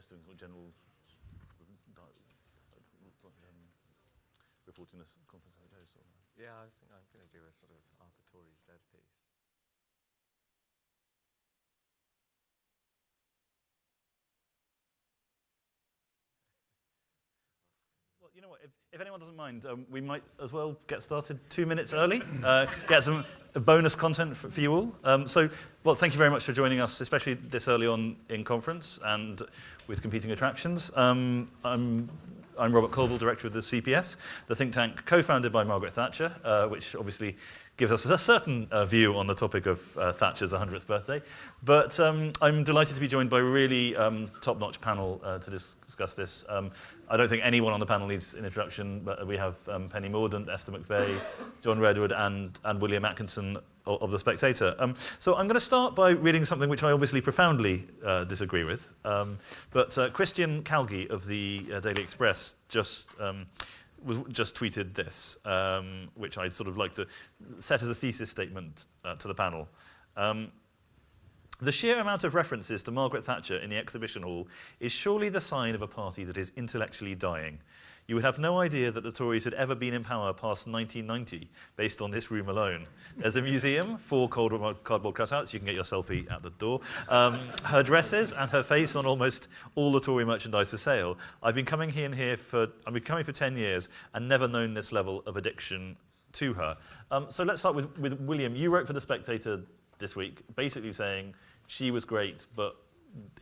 just doing general reporting this conference as it goes. Yeah, I think I'm going to do a sort of Are the Tories Dead piece. Well, you know what, if anyone doesn't mind, we might as well get started 2 minutes early, get some bonus content for you all. Well, thank you very much for joining us, especially this early on in conference and with competing attractions. I'm Robert Colville, director of the CPS, the think tank co-founded by Margaret Thatcher, which obviously gives us a certain view on the topic of Thatcher's 100th birthday. But I'm delighted to be joined by a really top-notch panel to discuss this. I don't think anyone on the panel needs an introduction, but we have Penny Mordaunt, Esther McVeigh, John Redwood, and William Atkinson of The Spectator. So I'm going to start by reading something which I obviously profoundly disagree with. But Christian Calgi of the Daily Express just tweeted this, which I'd sort of like to set as a thesis statement to the panel. The sheer amount of references to Margaret Thatcher in the exhibition hall is surely the sign of a party that is intellectually dying. You would have no idea that the Tories had ever been in power past 1990, based on this room alone. There's a museum, 4 cardboard cutouts, you can get your selfie at the door, her dresses and her face on almost all the Tory merchandise for sale. I've been coming for 10 years and never known this level of addiction to her. So let's start with William. You wrote for The Spectator this week, basically saying she was great, but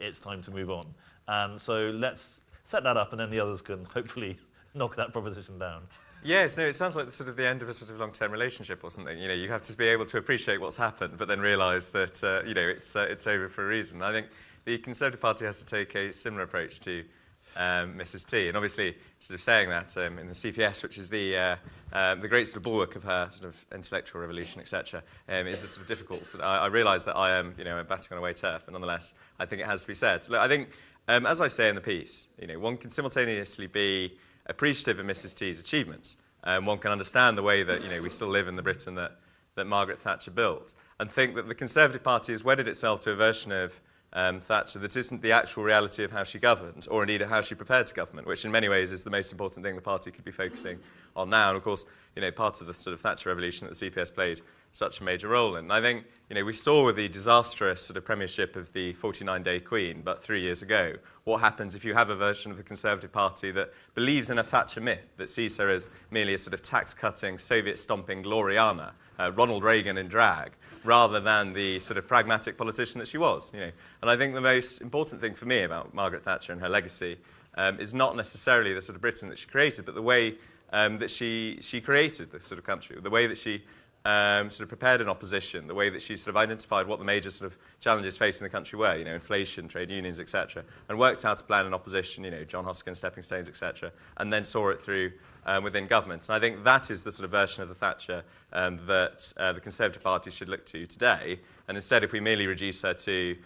it's time to move on. And so let's set that up, and then the others can hopefully knock that proposition down. Yes, no, it sounds like sort of the end of a sort of long-term relationship or something. You know, you have to be able to appreciate what's happened, but then realise that it's over for a reason. I think the Conservative Party has to take a similar approach to Mrs. T, and obviously, sort of saying that in the CPS, which is the great sort of bulwark of her sort of intellectual revolution, etc., is a sort of difficult. I realise that I am, batting on away turf, but nonetheless, I think it has to be said. So, look, I think, as I say in the piece, one can simultaneously be appreciative of Mrs. T's achievements. One can understand the way that we still live in the Britain that Margaret Thatcher built, and think that the Conservative Party has wedded itself to a version of Thatcher that isn't the actual reality of how she governed, or indeed how she prepared to government, which in many ways is the most important thing the party could be focusing on now. And of course, part of the sort of Thatcher revolution that the CPS played such a major role in. And I think, we saw with the disastrous sort of premiership of the 49-day Queen, but 3 years ago, what happens if you have a version of the Conservative Party that believes in a Thatcher myth, that sees her as merely a sort of tax-cutting, Soviet-stomping Gloriana, Ronald Reagan in drag, rather than the sort of pragmatic politician that she was. And I think the most important thing for me about Margaret Thatcher and her legacy is not necessarily the sort of Britain that she created, but the way that she created this sort of country, the way that she sort of prepared an opposition, the way that she sort of identified what the major sort of challenges facing the country were, inflation, trade unions, etc., and worked out to plan an opposition, John Hoskins, stepping stones, etc., and then saw it through within government. And I think that is the sort of version of the Thatcher that the Conservative Party should look to today. And instead, if we merely reduce her to,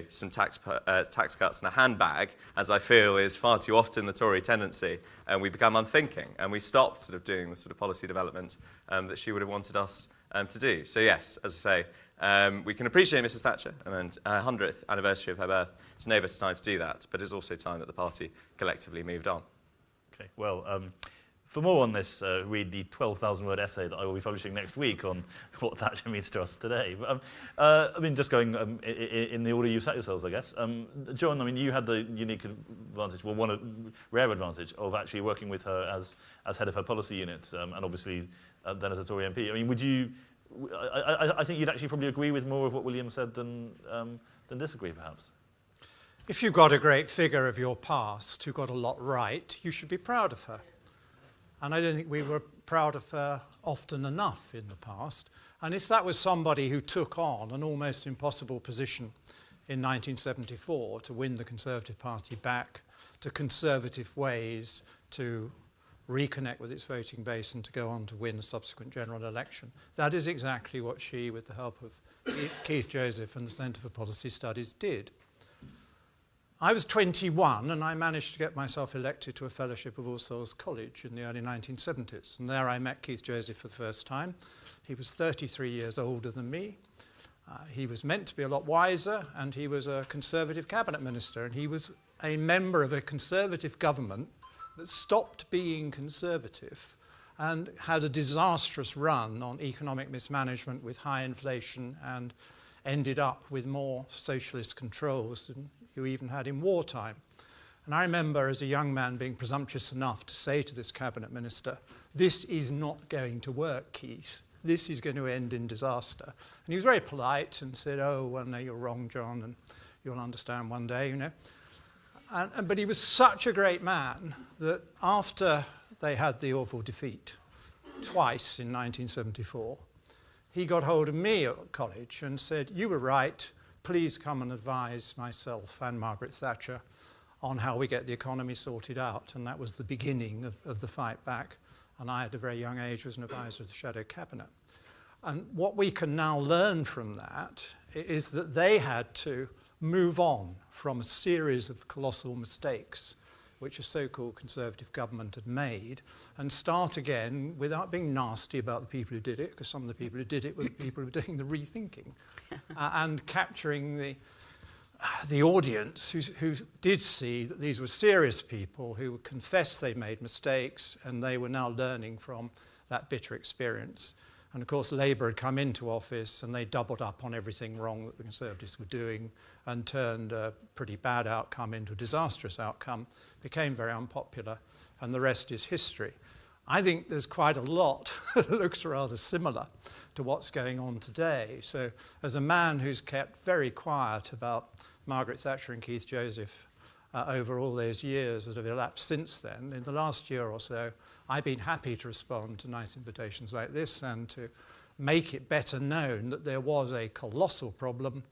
some tax cuts and a handbag, as I feel is far too often the Tory tendency, we become unthinking and we stop sort of doing the sort of policy development that she would have wanted us to do. So yes, as I say, we can appreciate Mrs. Thatcher, and her 100th anniversary of her birth. It's no better time to do that, but it's also time that the party collectively moved on. Okay, well, for more on this, read the 12,000-word essay that I will be publishing next week on what Thatcher means to us today. But, just going in the order you set yourselves, I guess. John, you had the unique advantage, well, one rare advantage of actually working with her as head of her policy unit, and obviously then as a Tory MP. Would you? I think you'd actually probably agree with more of what William said than disagree, perhaps. If you've got a great figure of your past who got a lot right, you should be proud of her. And I don't think we were proud of her often enough in the past. And if that was somebody who took on an almost impossible position in 1974 to win the Conservative Party back to conservative ways, to reconnect with its voting base and to go on to win a subsequent general election, that is exactly what she, with the help of Keith Joseph and the Centre for Policy Studies, did. I was 21 and I managed to get myself elected to a fellowship of All Souls College in the early 1970s. And there I met Keith Joseph for the first time. He was 33 years older than me. He was meant to be a lot wiser, and he was a Conservative cabinet minister, and he was a member of a Conservative government that stopped being Conservative and had a disastrous run on economic mismanagement with high inflation and ended up with more socialist controls than you even had in wartime. And I remember as a young man being presumptuous enough to say to this cabinet minister, "This is not going to work, Keith. This is going to end in disaster." And he was very polite and said, "Oh, well, no, you're wrong, John, and you'll understand one day, you know." But he was such a great man that after they had the awful defeat twice in 1974, he got hold of me at college and said, "You were right, please come and advise myself and Margaret Thatcher on how we get the economy sorted out." And that was the beginning of the fight back. And I, at a very young age, was an advisor of the Shadow Cabinet. And what we can now learn from that is that they had to move on from a series of colossal mistakes which a so-called Conservative government had made, and start again without being nasty about the people who did it, because some of the people who did it were the people who were doing the rethinking, and capturing the audience who did see that these were serious people who confessed they made mistakes, and they were now learning from that bitter experience. And of course, Labour had come into office and they doubled up on everything wrong that the Conservatives were doing and turned a pretty bad outcome into a disastrous outcome, became very unpopular, and the rest is history. I think there's quite a lot that looks rather similar to what's going on today. So as a man who's kept very quiet about Margaret Thatcher and Keith Joseph over all those years that have elapsed since then, in the last year or so, I've been happy to respond to nice invitations like this and to make it better known that there was a colossal problem.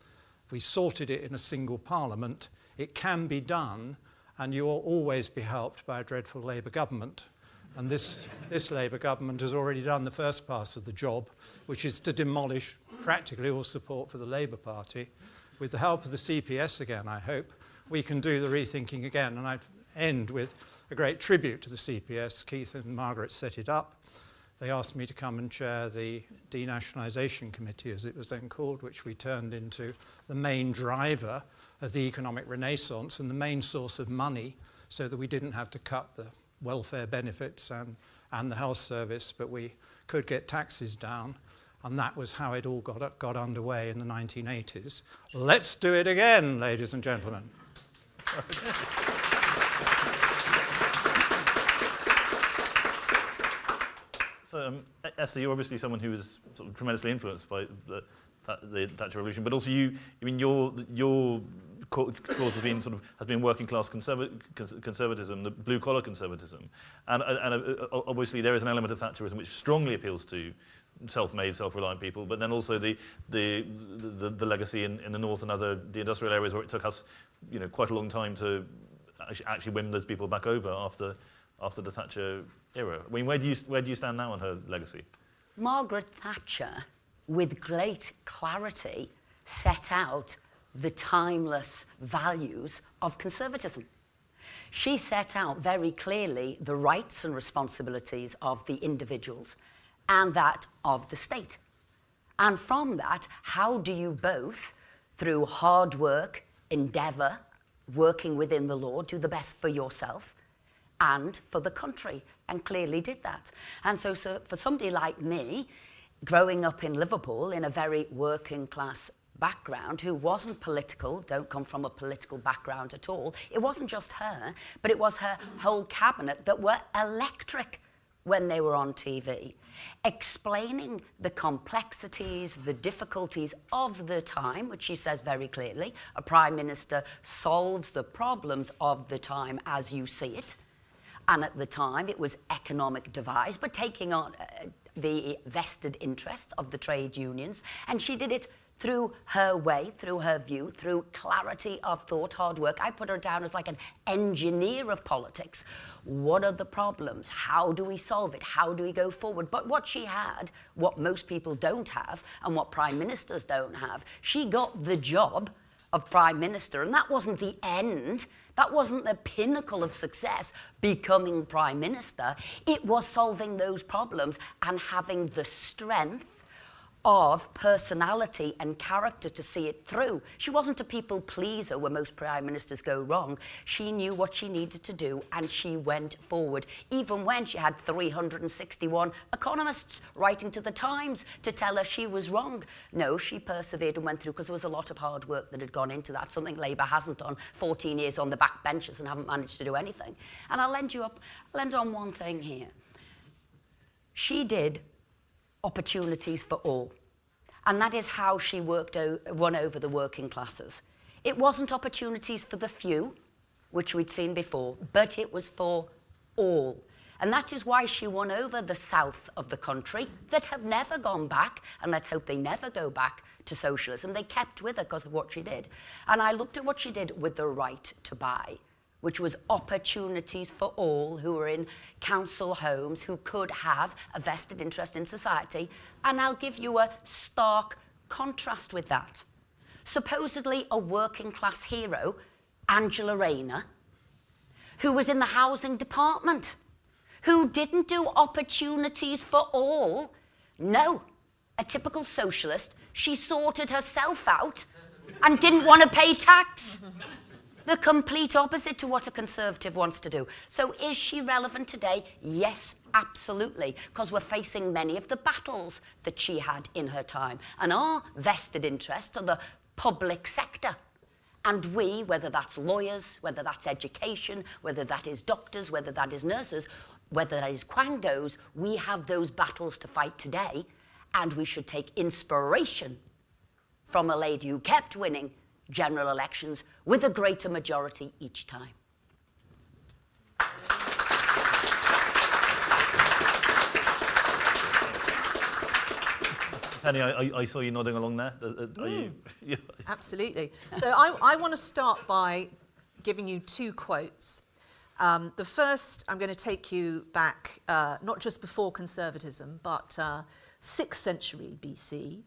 We sorted it in a single parliament. It can be done, and you will always be helped by a dreadful Labour government. And this Labour government has already done the first part of the job, which is to demolish practically all support for the Labour Party. With the help of the CPS again, I hope, we can do the rethinking again. And I'd end with a great tribute to the CPS. Keith and Margaret set it up. They asked me to come and chair the denationalisation committee, as it was then called, which we turned into the main driver of the economic renaissance and the main source of money, so that we didn't have to cut the welfare benefits and the health service, but we could get taxes down. And that was how it all got underway in the 1980s. Let's do it again, ladies and gentlemen. So, Esther, you're obviously someone who was sort of tremendously influenced by the Thatcher Revolution, but also your cause has been working class conservatism, the blue collar conservatism, and obviously there is an element of Thatcherism which strongly appeals to self-made, self-reliant people, but then also the legacy in the north and the industrial areas where it took us, quite a long time to actually win those people back over after the Thatcher era. I mean, where do you stand now on her legacy? Margaret Thatcher, with great clarity, set out the timeless values of conservatism. She set out very clearly the rights and responsibilities of the individuals and that of the state. And from that, how do you both, through hard work, endeavour, working within the law, do the best for yourself and for the country, and clearly did that. And so for somebody like me, growing up in Liverpool in a very working class background, who wasn't political, don't come from a political background at all, it wasn't just her, but it was her whole cabinet that were electric when they were on TV, explaining the complexities, the difficulties of the time, which she says very clearly. A prime minister solves the problems of the time as you see it. And at the time, it was economic devise, but taking on the vested interests of the trade unions. And she did it through her way, through her view, through clarity of thought, hard work. I put her down as like an engineer of politics. What are the problems? How do we solve it? How do we go forward? But what she had, what most people don't have, and what prime ministers don't have, she got the job of prime minister, and that wasn't the end. That wasn't the pinnacle of success, becoming prime minister. It was solving those problems and having the strength of personality and character to see it through. She wasn't a people pleaser where most prime ministers go wrong. She knew what she needed to do and she went forward, even when she had 361 economists writing to the Times to tell her she was wrong. No, she persevered and went through, because there was a lot of hard work that had gone into that, something Labour hasn't done, 14 years on the back benches and haven't managed to do anything. And I'll end on one thing here. She did opportunities for all. And that is how she won over the working classes. It wasn't opportunities for the few, which we'd seen before, but it was for all. And that is why she won over the south of the country that have never gone back, and let's hope they never go back to socialism. They kept with her because of what she did. And I looked at what she did with the right to buy, which was opportunities for all who were in council homes, who could have a vested interest in society. And I'll give you a stark contrast with that. Supposedly a working class hero, Angela Rayner, who was in the housing department, who didn't do opportunities for all. No, a typical socialist. She sorted herself out and didn't want to pay tax. The complete opposite to what a Conservative wants to do. So is she relevant today? Yes, absolutely, because we're facing many of the battles that she had in her time. And our vested interests are the public sector. And we, whether that's lawyers, whether that's education, whether that is doctors, whether that is nurses, whether that is quangos, we have those battles to fight today. And we should take inspiration from a lady who kept winning general elections with a greater majority each time. Penny, I saw you nodding along there. Absolutely. So I want to start by giving you two quotes. The first, I'm going to take you back, not just before conservatism, but 6th century BC,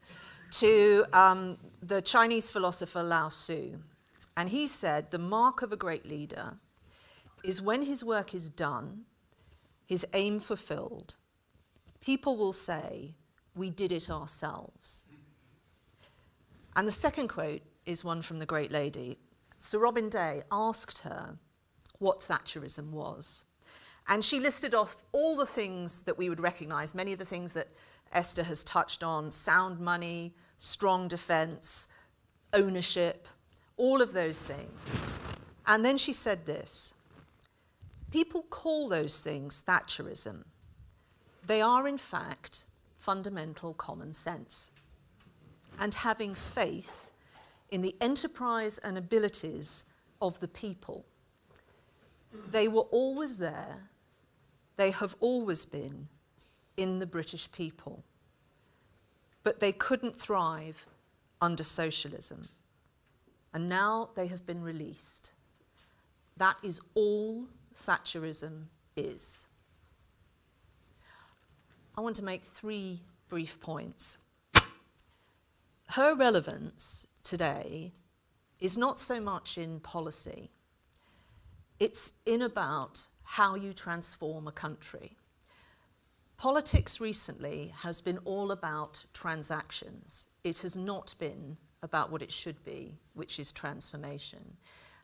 to the Chinese philosopher Lao Tzu. And he said, the mark of a great leader is when his work is done, his aim fulfilled, people will say, we did it ourselves. And the second quote is one from the great lady. Sir Robin Day asked her what Thatcherism was. And she listed off all the things that we would recognise, many of the things that Esther has touched on: sound money, strong defence, ownership, all of those things. And then she said this: people call those things Thatcherism. They are, in fact, fundamental common sense and having faith in the enterprise and abilities of the people. They were always there. They have always been in the British people. But they couldn't thrive under socialism. And now they have been released. That is all Thatcherism is. I want to make 3 brief points. Her relevance today is not so much in policy. It's in about how you transform a country. Politics recently has been all about transactions. It has not been about what it should be, which is transformation.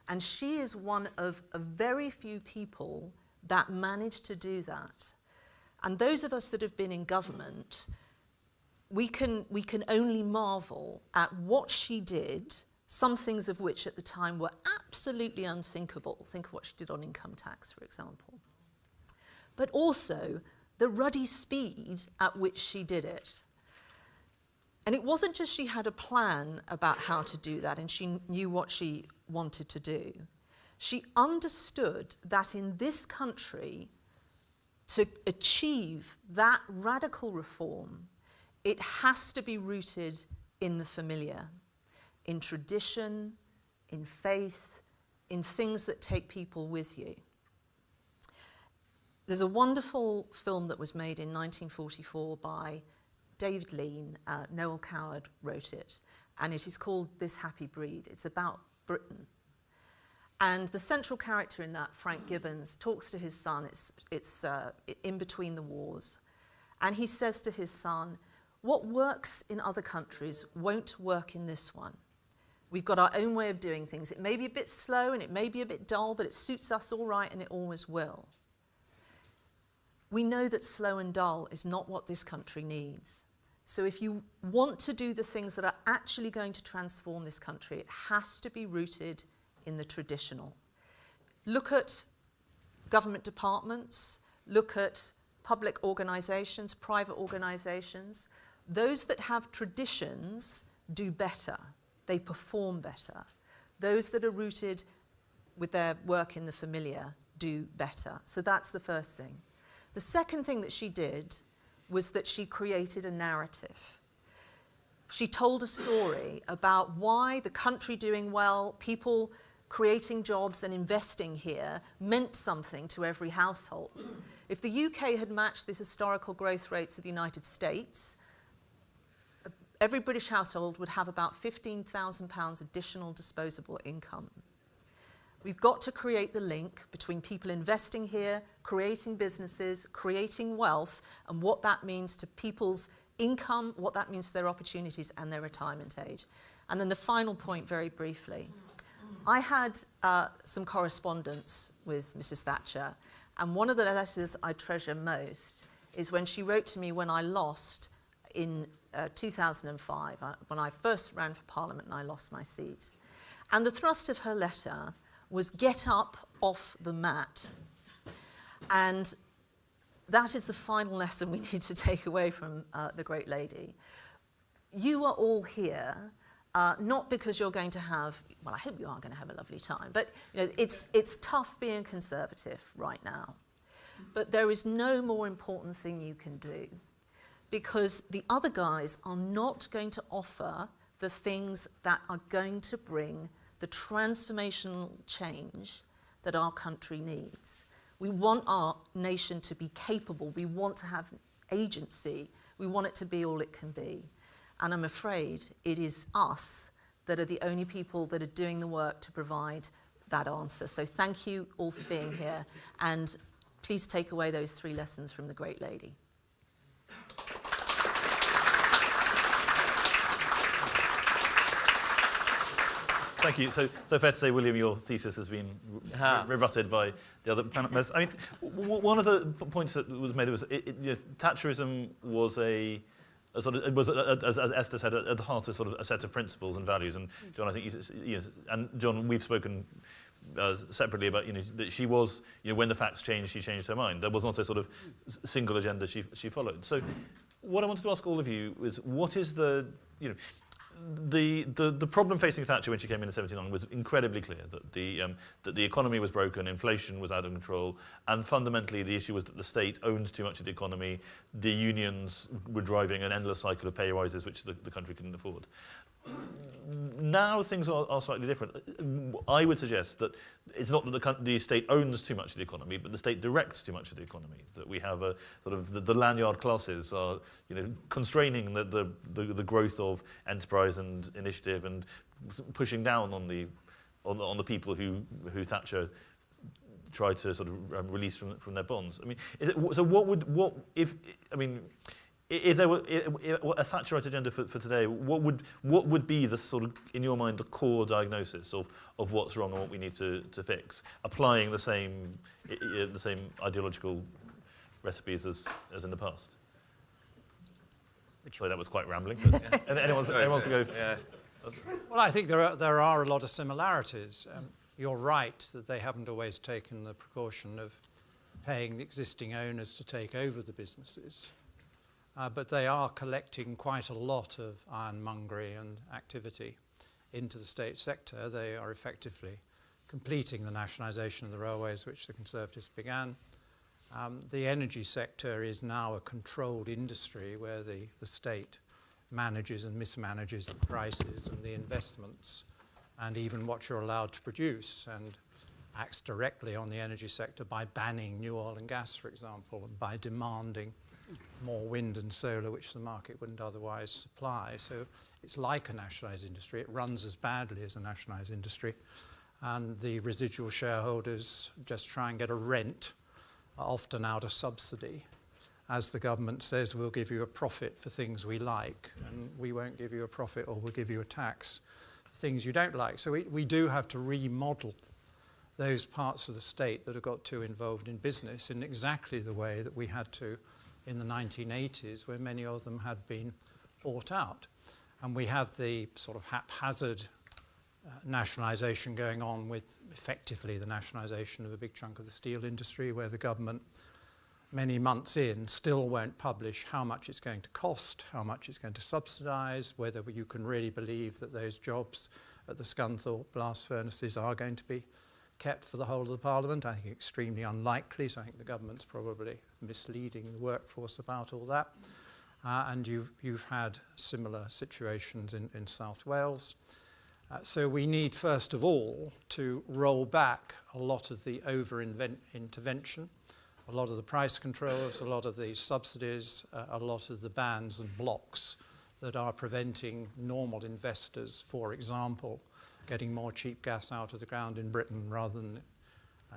And she is one of a very few people that managed to do that. And those of us that have been in government, we can only marvel at what she did, some things of which at the time were absolutely unthinkable. Think of what she did on income tax, for example. But also the ruddy speed at which she did it. And it wasn't just she had a plan about how to do that and she knew what she wanted to do. She understood that in this country, to achieve that radical reform, it has to be rooted in the familiar, in tradition, in faith, in things that take people with you. There's a wonderful film that was made in 1944 by David Lean. Noel Coward wrote it, and it is called This Happy Breed. It's about Britain. And the central character in that, Frank Gibbons, talks to his son. It's in between the wars. And he says to his son, What works in other countries won't work in this one. We've got our own way of doing things. It may be a bit slow and it may be a bit dull, but it suits us all right and it always will. We know that slow and dull is not what this country needs. So if you want to do the things that are actually going to transform this country, it has to be rooted in the traditional. Look at government departments, look at public organisations, private organisations. Those that have traditions do better. They perform better. Those that are rooted with their work in the familiar do better. So that's the first thing. The second thing that she did was that she created a narrative. She told a story about why the country doing well, people creating jobs and investing here meant something to every household. If the UK had matched the historical growth rates of the United States, every British household would have about £15,000 additional disposable income. We've got to create the link between people investing here, creating businesses, creating wealth, and what that means to people's income, what that means to their opportunities and their retirement age. And then the final point, very briefly. I had some correspondence with Mrs. Thatcher, and one of the letters I treasure most is when she wrote to me when I lost in 2005, when I first ran for Parliament and I lost my seat. And the thrust of her letter was get up off the mat. And that is the final lesson we need to take away from the great lady. You are all here, not because you're going to have, well, I hope you are going to have a lovely time, but you know, it's tough being conservative right now. But there is no more important thing you can do, because the other guys are not going to offer the things that are going to bring the transformational change that our country needs. We want our nation to be capable. We want to have agency. We want it to be all it can be. And I'm afraid it is us that are the only people that are doing the work to provide that answer. So thank you all for being here. And please take away those 3 lessons from the great lady. Thank you. So fair to say, William, your thesis has been rebutted by the other panel members. I mean, one of the points that was made was Thatcherism was as Esther said, at the heart of sort of a set of principles and values. And John, I think and John, we've spoken separately about that she was when the facts changed, she changed her mind. There was not a sort of single agenda she followed. So, what I wanted to ask all of you is, what is the the problem facing Thatcher when she came in 1979 was incredibly clear, that the economy was broken, inflation was out of control, and fundamentally the issue was that the state owned too much of the economy, the unions were driving an endless cycle of pay rises which the country couldn't afford. Now things are slightly different. I would suggest that it's not that the state owns too much of the economy, but the state directs too much of the economy. That we have a sort of the lanyard classes are constraining the growth of enterprise and initiative and pushing down on the people who Thatcher tried to sort of release from their bonds. I mean, if there were a Thatcherite agenda for today, what would be the sort of, in your mind, the core diagnosis of what's wrong and what we need to fix, applying the same ideological recipes as in the past? Sorry, that was quite rambling. But anyone wants to go? Yeah. Well, I think there are a lot of similarities. You're right that they haven't always taken the precaution of paying the existing owners to take over the businesses. But they are collecting quite a lot of ironmongery and activity into the state sector. They are effectively completing the nationalisation of the railways, which the Conservatives began. The energy sector is now a controlled industry where the state manages and mismanages the prices and the investments and even what you're allowed to produce, and acts directly on the energy sector by banning new oil and gas, for example, and by demanding more wind and solar, which the market wouldn't otherwise supply. So it's like a nationalised industry. It runs as badly as a nationalised industry. And the residual shareholders just try and get a rent, often out of subsidy. as the government says, we'll give you a profit for things we like, and we won't give you a profit, or we'll give you a tax for things you don't like. So we do have to remodel those parts of the state that have got too involved in business in exactly the way that we had to in the 1980s, where many of them had been bought out. And we have the sort of haphazard nationalisation going on with effectively the nationalisation of a big chunk of the steel industry, where the government, many months in, still won't publish how much it's going to cost, how much it's going to subsidise, whether you can really believe that those jobs at the Scunthorpe blast furnaces are going to be kept for the whole of the Parliament. I think extremely unlikely, so I think the government's probably misleading the workforce about all that. And you've had similar situations in South Wales. So we need, first of all, to roll back a lot of the over-intervention, a lot of the price controls, a lot of the subsidies, a lot of the bans and blocks that are preventing normal investors, for example, getting more cheap gas out of the ground in Britain rather than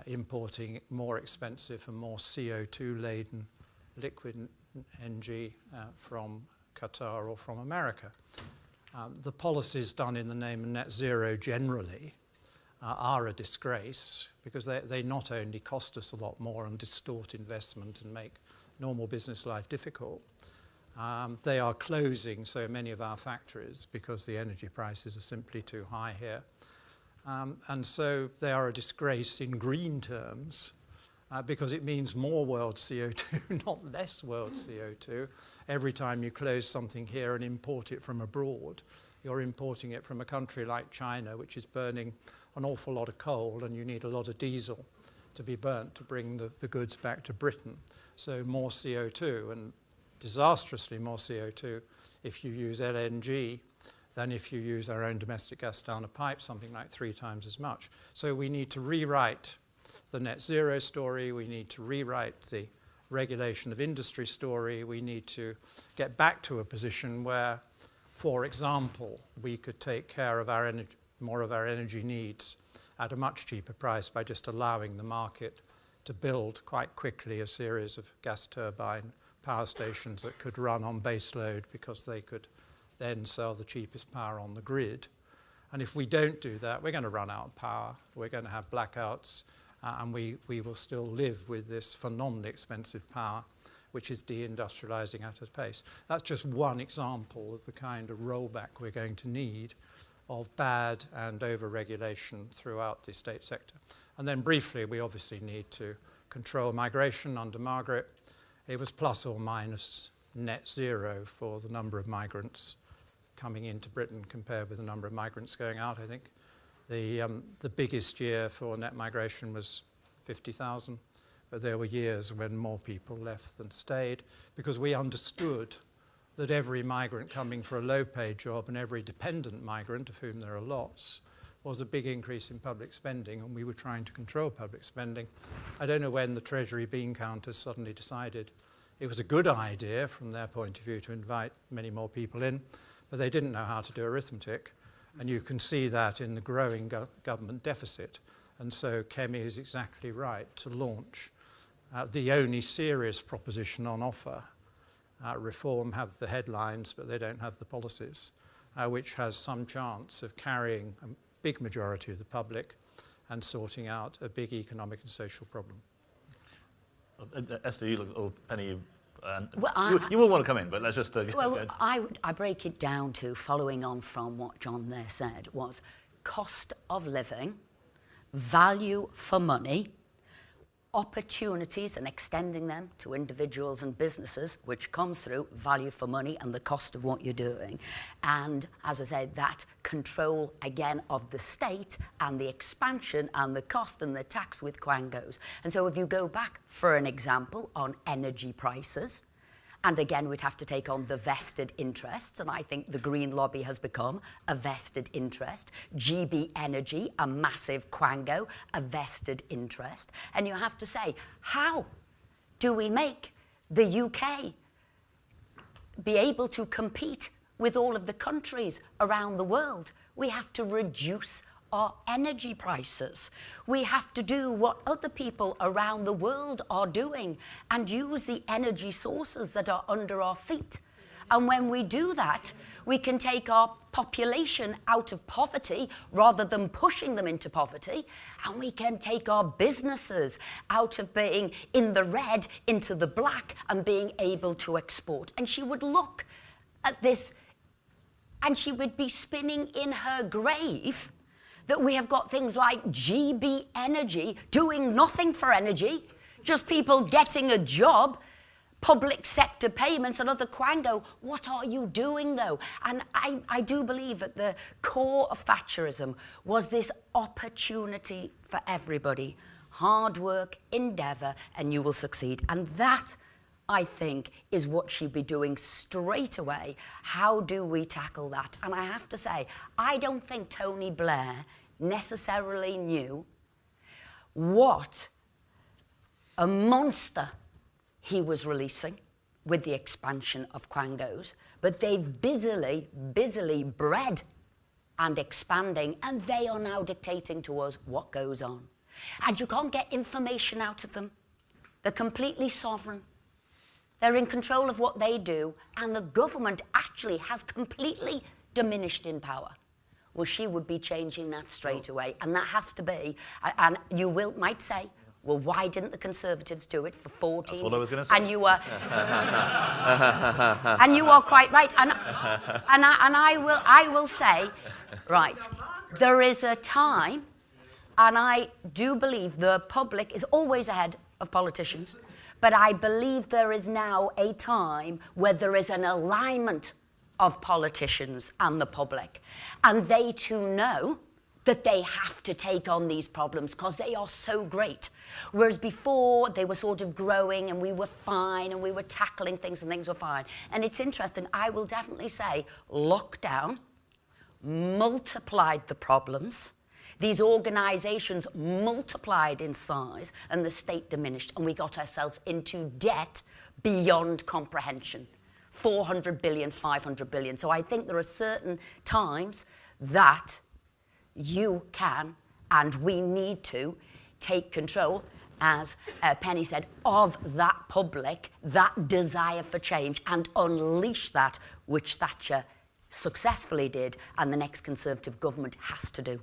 importing more expensive and more CO2-laden liquid NG from Qatar or from America. The policies done in the name of net zero generally are a disgrace, because they not only cost us a lot more and distort investment and make normal business life difficult, they are closing so many of our factories because the energy prices are simply too high here. And so they are a disgrace in green terms, because it means more world CO2, not less world CO2. Every time you close something here and import it from abroad, you're importing it from a country like China, which is burning an awful lot of coal, and you need a lot of diesel to be burnt to bring the goods back to Britain. So more CO2, and disastrously more CO2 if you use LNG than if you use our own domestic gas down a pipe, something like 3 times as much. So we need to rewrite the net zero story, we need to rewrite the regulation of industry story, we need to get back to a position where, for example, we could take care of our energy, more of our energy needs at a much cheaper price by just allowing the market to build quite quickly a series of gas turbine power stations that could run on base load, because they could then sell the cheapest power on the grid. And if we don't do that, we're going to run out of power, we're going to have blackouts, and we will still live with this phenomenally expensive power, which is deindustrializing at a pace. That's just one example of the kind of rollback we're going to need of bad and over-regulation throughout the state sector. And then briefly, we obviously need to control migration. Under Margaret, it was plus or minus net zero for the number of migrants coming into Britain compared with the number of migrants going out. I think the biggest year for net migration was 50,000, but there were years when more people left than stayed, because we understood that every migrant coming for a low-paid job and every dependent migrant, of whom there are lots, was a big increase in public spending, and we were trying to control public spending. I don't know when the Treasury bean counters suddenly decided it was a good idea from their point of view to invite many more people in, but they didn't know how to do arithmetic. And you can see that in the growing government deficit. And so Kemi is exactly right to launch the only serious proposition on offer. Reform have the headlines, but they don't have the policies, which has some chance of carrying a big majority of the public and sorting out a big economic and social problem. Esther, you look, or Penny, Well, you will want to come in, but let's just... Well, I break it down to, following on from what John there said, was cost of living, value for money, opportunities and extending them to individuals and businesses, which comes through value for money and the cost of what you're doing. And as I said, that control again of the state and the expansion and the cost and the tax with quangos. And so if you go back, for an example, on energy prices, and again, we'd have to take on the vested interests, and I think the Green lobby has become a vested interest. GB Energy, a massive quango, a vested interest. And you have to say, how do we make the UK be able to compete with all of the countries around the world? We have to reduce our energy prices. We have to do what other people around the world are doing and use the energy sources that are under our feet. And when we do that, we can take our population out of poverty rather than pushing them into poverty, and we can take our businesses out of being in the red into the black and being able to export. And she would look at this and she would be spinning in her grave that we have got things like GB Energy doing nothing for energy, just people getting a job, public sector payments and other quango. What are you doing though? And I do believe that the core of Thatcherism was this opportunity for everybody. Hard work, endeavour, and you will succeed. And that, I think, is what she'd be doing straight away. How do we tackle that? And I have to say, I don't think Tony Blair necessarily knew what a monster he was releasing with the expansion of quangos, but they've busily bred and expanding, and they are now dictating to us what goes on. And you can't get information out of them. They're completely sovereign. They're in control of what they do, and the government actually has completely diminished in power. Well, she would be changing that straight away, and that has to be, and you might say, well, why didn't the Conservatives do it for 14 years? That's what I was going to say. And you are, and you are quite right. And I will say, right, there is a time, and I do believe the public is always ahead of politicians, but I believe there is now a time where there is an alignment of politicians and the public, and they too know that they have to take on these problems because they are so great. Whereas before, they were sort of growing and we were fine and we were tackling things and things were fine. And it's interesting, I will definitely say lockdown multiplied the problems. These organisations multiplied in size and the state diminished, and we got ourselves into debt beyond comprehension. 400 billion, 500 billion. So I think there are certain times that you can, and we need to, take control, as Penny said, of that public, that desire for change, and unleash that, which Thatcher successfully did, and the next Conservative government has to do.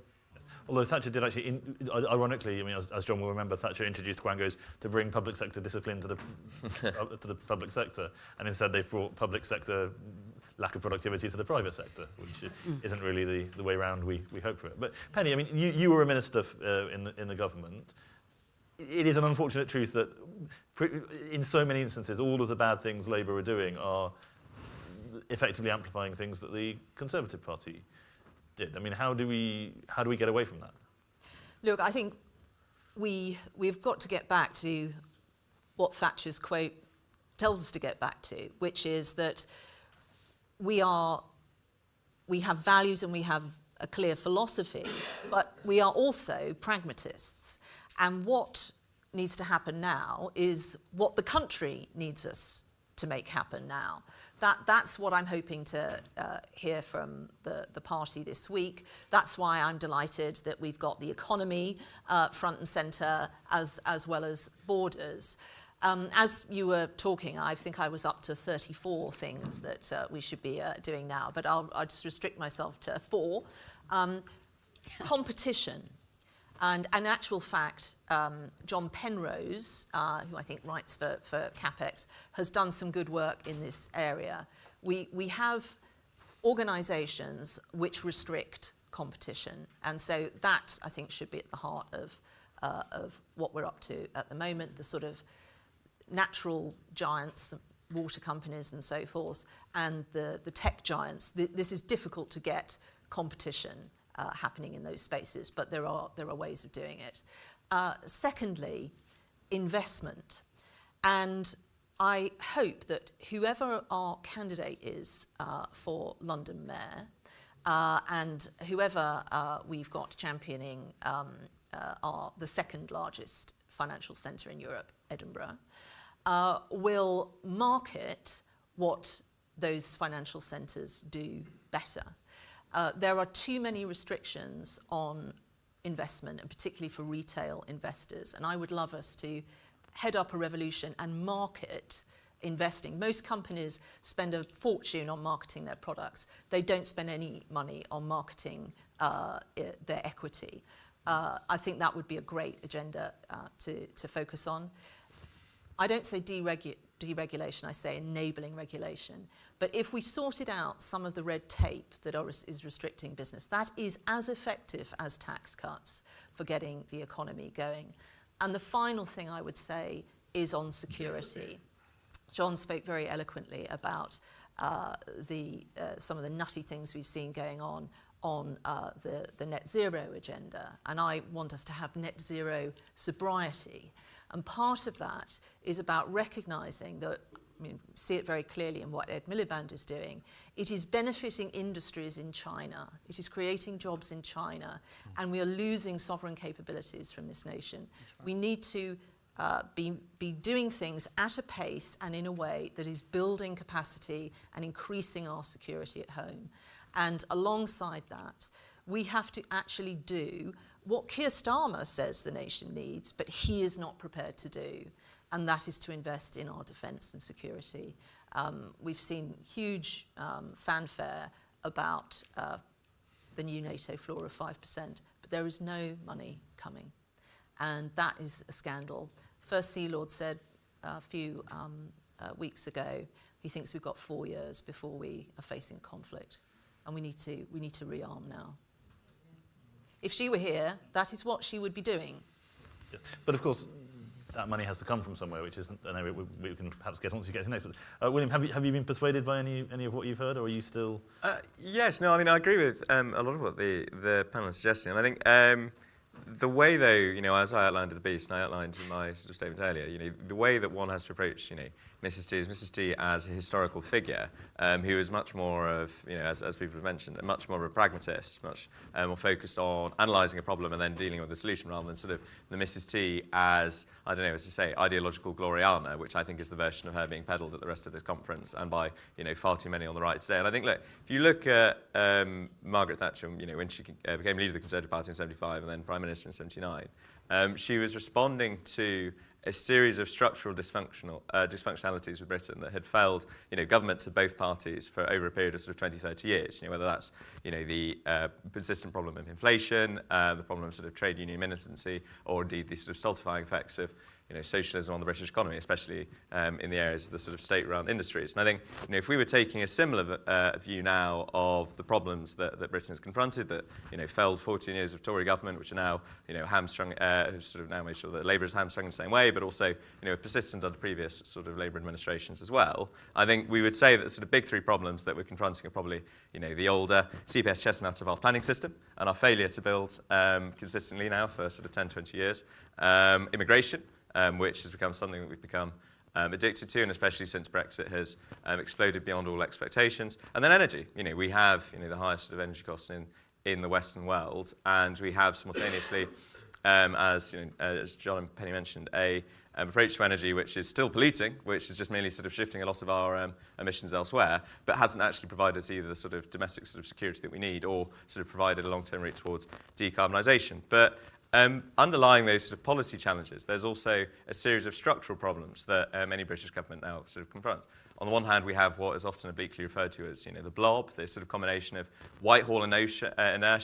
Although Thatcher did actually, ironically, I mean, as John will remember, Thatcher introduced quangos to bring public sector discipline to the public sector, and instead they've brought public sector lack of productivity to the private sector, which isn't really the way around we hope for it. But Penny, I mean, you were a minister in the government. It is an unfortunate truth that in so many instances, all of the bad things Labour are doing are effectively amplifying things that the Conservative Party did. I mean, how do we get away from that? Look, I think we've got to get back to what Thatcher's quote tells us to get back to, which is that we have values and we have a clear philosophy, but we are also pragmatists. And what needs to happen now is what the country needs us to make happen now. That's what I'm hoping to hear from the party this week. That's why I'm delighted that we've got the economy front and centre as well as borders. As you were talking, I think I was up to 34 things that we should be doing now, but I'll just restrict myself to 4. Competition. And in actual fact, John Penrose, who I think writes for CapEx, has done some good work in this area. We have organisations which restrict competition, and so that, I think, should be at the heart of what we're up to at the moment, the sort of natural giants, the water companies and so forth, and the tech giants. This is difficult to get competition happening in those spaces, but there are ways of doing it. Secondly, investment. And I hope that whoever our candidate is for London Mayor, and whoever we've got championing the second largest financial centre in Europe, Edinburgh, will market what those financial centres do better. There are too many restrictions on investment, and particularly for retail investors. And I would love us to head up a revolution and market investing. Most companies spend a fortune on marketing their products. They don't spend any money on marketing their equity. I think that would be a great agenda to focus on. I don't say deregulation, I say enabling regulation. But if we sorted out some of the red tape that is restricting business, that is as effective as tax cuts for getting the economy going. And the final thing I would say is on security. John spoke very eloquently about some of the nutty things we've seen going on the net zero agenda. And I want us to have net zero sobriety. And part of that is about recognising that, I mean, see it very clearly in what Ed Miliband is doing. It is benefiting industries in China. It is creating jobs in China. And we are losing sovereign capabilities from this nation. We need to be doing things at a pace and in a way that is building capacity and increasing our security at home. And alongside that, we have to actually do what Keir Starmer says the nation needs, but he is not prepared to do, and that is to invest in our defence and security. We've seen huge fanfare about the new NATO floor of 5%, but there is no money coming, and that is a scandal. First Sea Lord said a few weeks ago he thinks we've got 4 years before we are facing a conflict, and we need to rearm now. If she were here, that is what she would be doing. Yeah. But of course, that money has to come from somewhere, which isn't an area we can perhaps get once you get to next. William, have you been persuaded by any of what you've heard, or are you still? Yes, no, I mean, I agree with a lot of what the panel is suggesting, and I think the way, though, you know, as I outlined in the Beast, and I outlined in my sort of statement earlier, you know, the way that one has to approach, you know, Mrs. T is Mrs. T as a historical figure, who is much more of, you know, as people have mentioned, much more of a pragmatist, much more focused on analysing a problem and then dealing with the solution, rather than sort of the Mrs. T as, I don't know, as to say, ideological Gloriana, which I think is the version of her being peddled at the rest of this conference and by, you know, far too many on the right today. And I think, look, if you look at Margaret Thatcher, you know, when she became leader of the Conservative Party in 75 and then Prime Minister in 79, she was responding to a series of structural dysfunctionalities with Britain that had failed, you know, governments of both parties for over a period of sort of 20, 30 years. You know, whether that's, you know, the persistent problem of inflation, the problem of sort of trade union militancy, or indeed the sort of stultifying effects of, you know, socialism on the British economy, especially in the areas of the sort of state-run industries. And I think, you know, if we were taking a similar view now of the problems that Britain has confronted, that, you know, failed 14 years of Tory government, which are now, you know, hamstrung, who's sort of now made sure that Labour is hamstrung in the same way, but also, you know, persistent under previous sort of Labour administrations as well. I think we would say that the sort of big three problems that we're confronting are probably, you know, the older CPS chestnuts of our planning system and our failure to build consistently now for sort of 10, 20 years, immigration, which has become something that we've become addicted to, and especially since Brexit has exploded beyond all expectations. And then energy. You know, we have, you know, the highest sort of energy costs in the Western world, and we have simultaneously, as John and Penny mentioned, a approach to energy which is still polluting, which is just merely sort of shifting a lot of our emissions elsewhere, but hasn't actually provided us either the sort of domestic sort of security that we need, or sort of provided a long-term route towards decarbonisation. But underlying those sort of policy challenges, there's also a series of structural problems that any British government now sort of confronts. On the one hand, we have what is often obliquely referred to as, you know, the blob, this sort of combination of Whitehall inertia,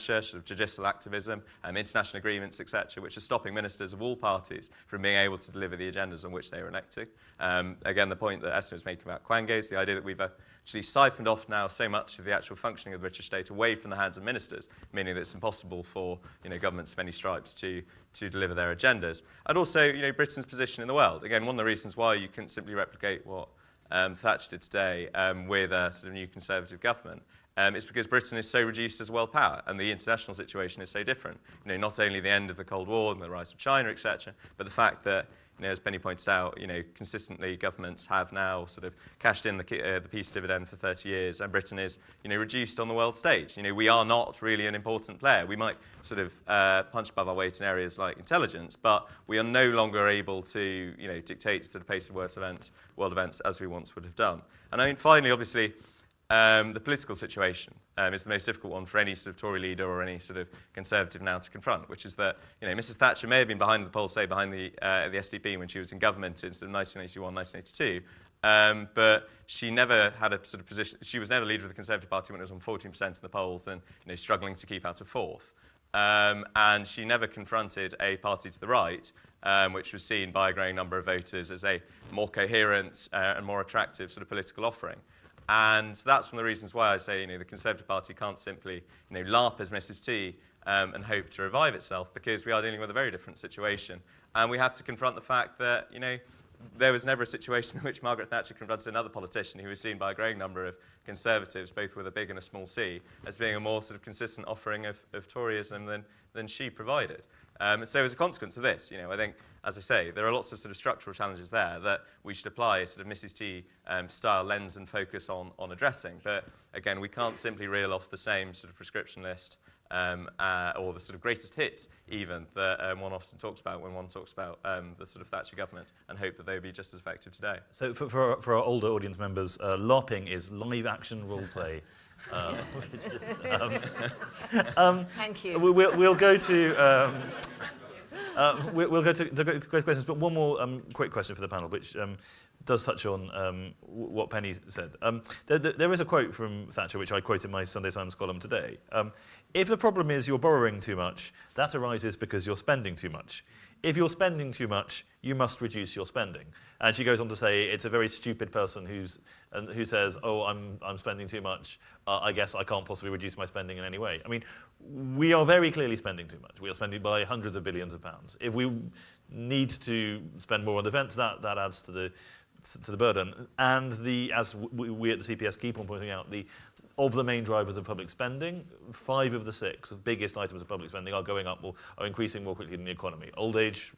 sort of judicial activism, international agreements, etc., which are stopping ministers of all parties from being able to deliver the agendas on which they were elected. Again, the point that Esther was making about Quangos, the idea that we've actually siphoned off now so much of the actual functioning of the British state away from the hands of ministers, meaning that it's impossible for, you know, governments of any stripes to deliver their agendas. And also, you know, Britain's position in the world. Again, one of the reasons why you couldn't simply replicate what Thatcher did today with a sort of new Conservative government is because Britain is so reduced as a world power, and the international situation is so different. You know, not only the end of the Cold War and the rise of China, etc., but the fact that, you know, as Penny pointed out, you know, consistently governments have now sort of cashed in the peace dividend for 30 years, and Britain is, you know, reduced on the world stage. You know, we are not really an important player. We might sort of punch above our weight in areas like intelligence, but we are no longer able to, you know, dictate to the pace of world events as we once would have done. And I mean, finally, obviously, the political situation is the most difficult one for any sort of Tory leader or any sort of Conservative now to confront, which is that, you know, Mrs. Thatcher may have been behind the polls, say, behind the SDP when she was in government in sort of 1981, 1982, but she never had a sort of position. She was never leader of the Conservative Party when it was on 14% in the polls and, you know, struggling to keep out of fourth. And she never confronted a party to the right, which was seen by a growing number of voters as a more coherent and more attractive sort of political offering. And that's one of the reasons why I say, you know, the Conservative Party can't simply, you know, LARP as Mrs. T and hope to revive itself, because we are dealing with a very different situation. And we have to confront the fact that, you know, there was never a situation in which Margaret Thatcher confronted another politician who was seen by a growing number of Conservatives, both with a big and a small c, as being a more sort of consistent offering of Toryism than she provided. And so as a consequence of this, you know, I think, as I say, there are lots of sort of structural challenges there that we should apply a sort of Mrs. T style lens and focus on addressing. But again, we can't simply reel off the same sort of prescription list or the sort of greatest hits even that one often talks about when one talks about the sort of Thatcher government, and hope that they would be just as effective today. So for our older audience members, LARPing is live action role play. Thank you. We'll go to we'll go to questions, but one more quick question for the panel, which does touch on what Penny said. There is a quote from Thatcher, which I quote in my Sunday Times column today. If the problem is you're borrowing too much, that arises because you're spending too much. If you're spending too much, you must reduce your spending. And she goes on to say it's a very stupid person who says, oh, I'm spending too much. I guess I can't possibly reduce my spending in any way. I mean, we are very clearly spending too much. We are spending by hundreds of billions of pounds. If we need to spend more on defence, that adds to the burden. And as we at the CPS keep on pointing out, of the main drivers of public spending, 5 of the 6 biggest items of public spending are going up are increasing more quickly than the economy. Old age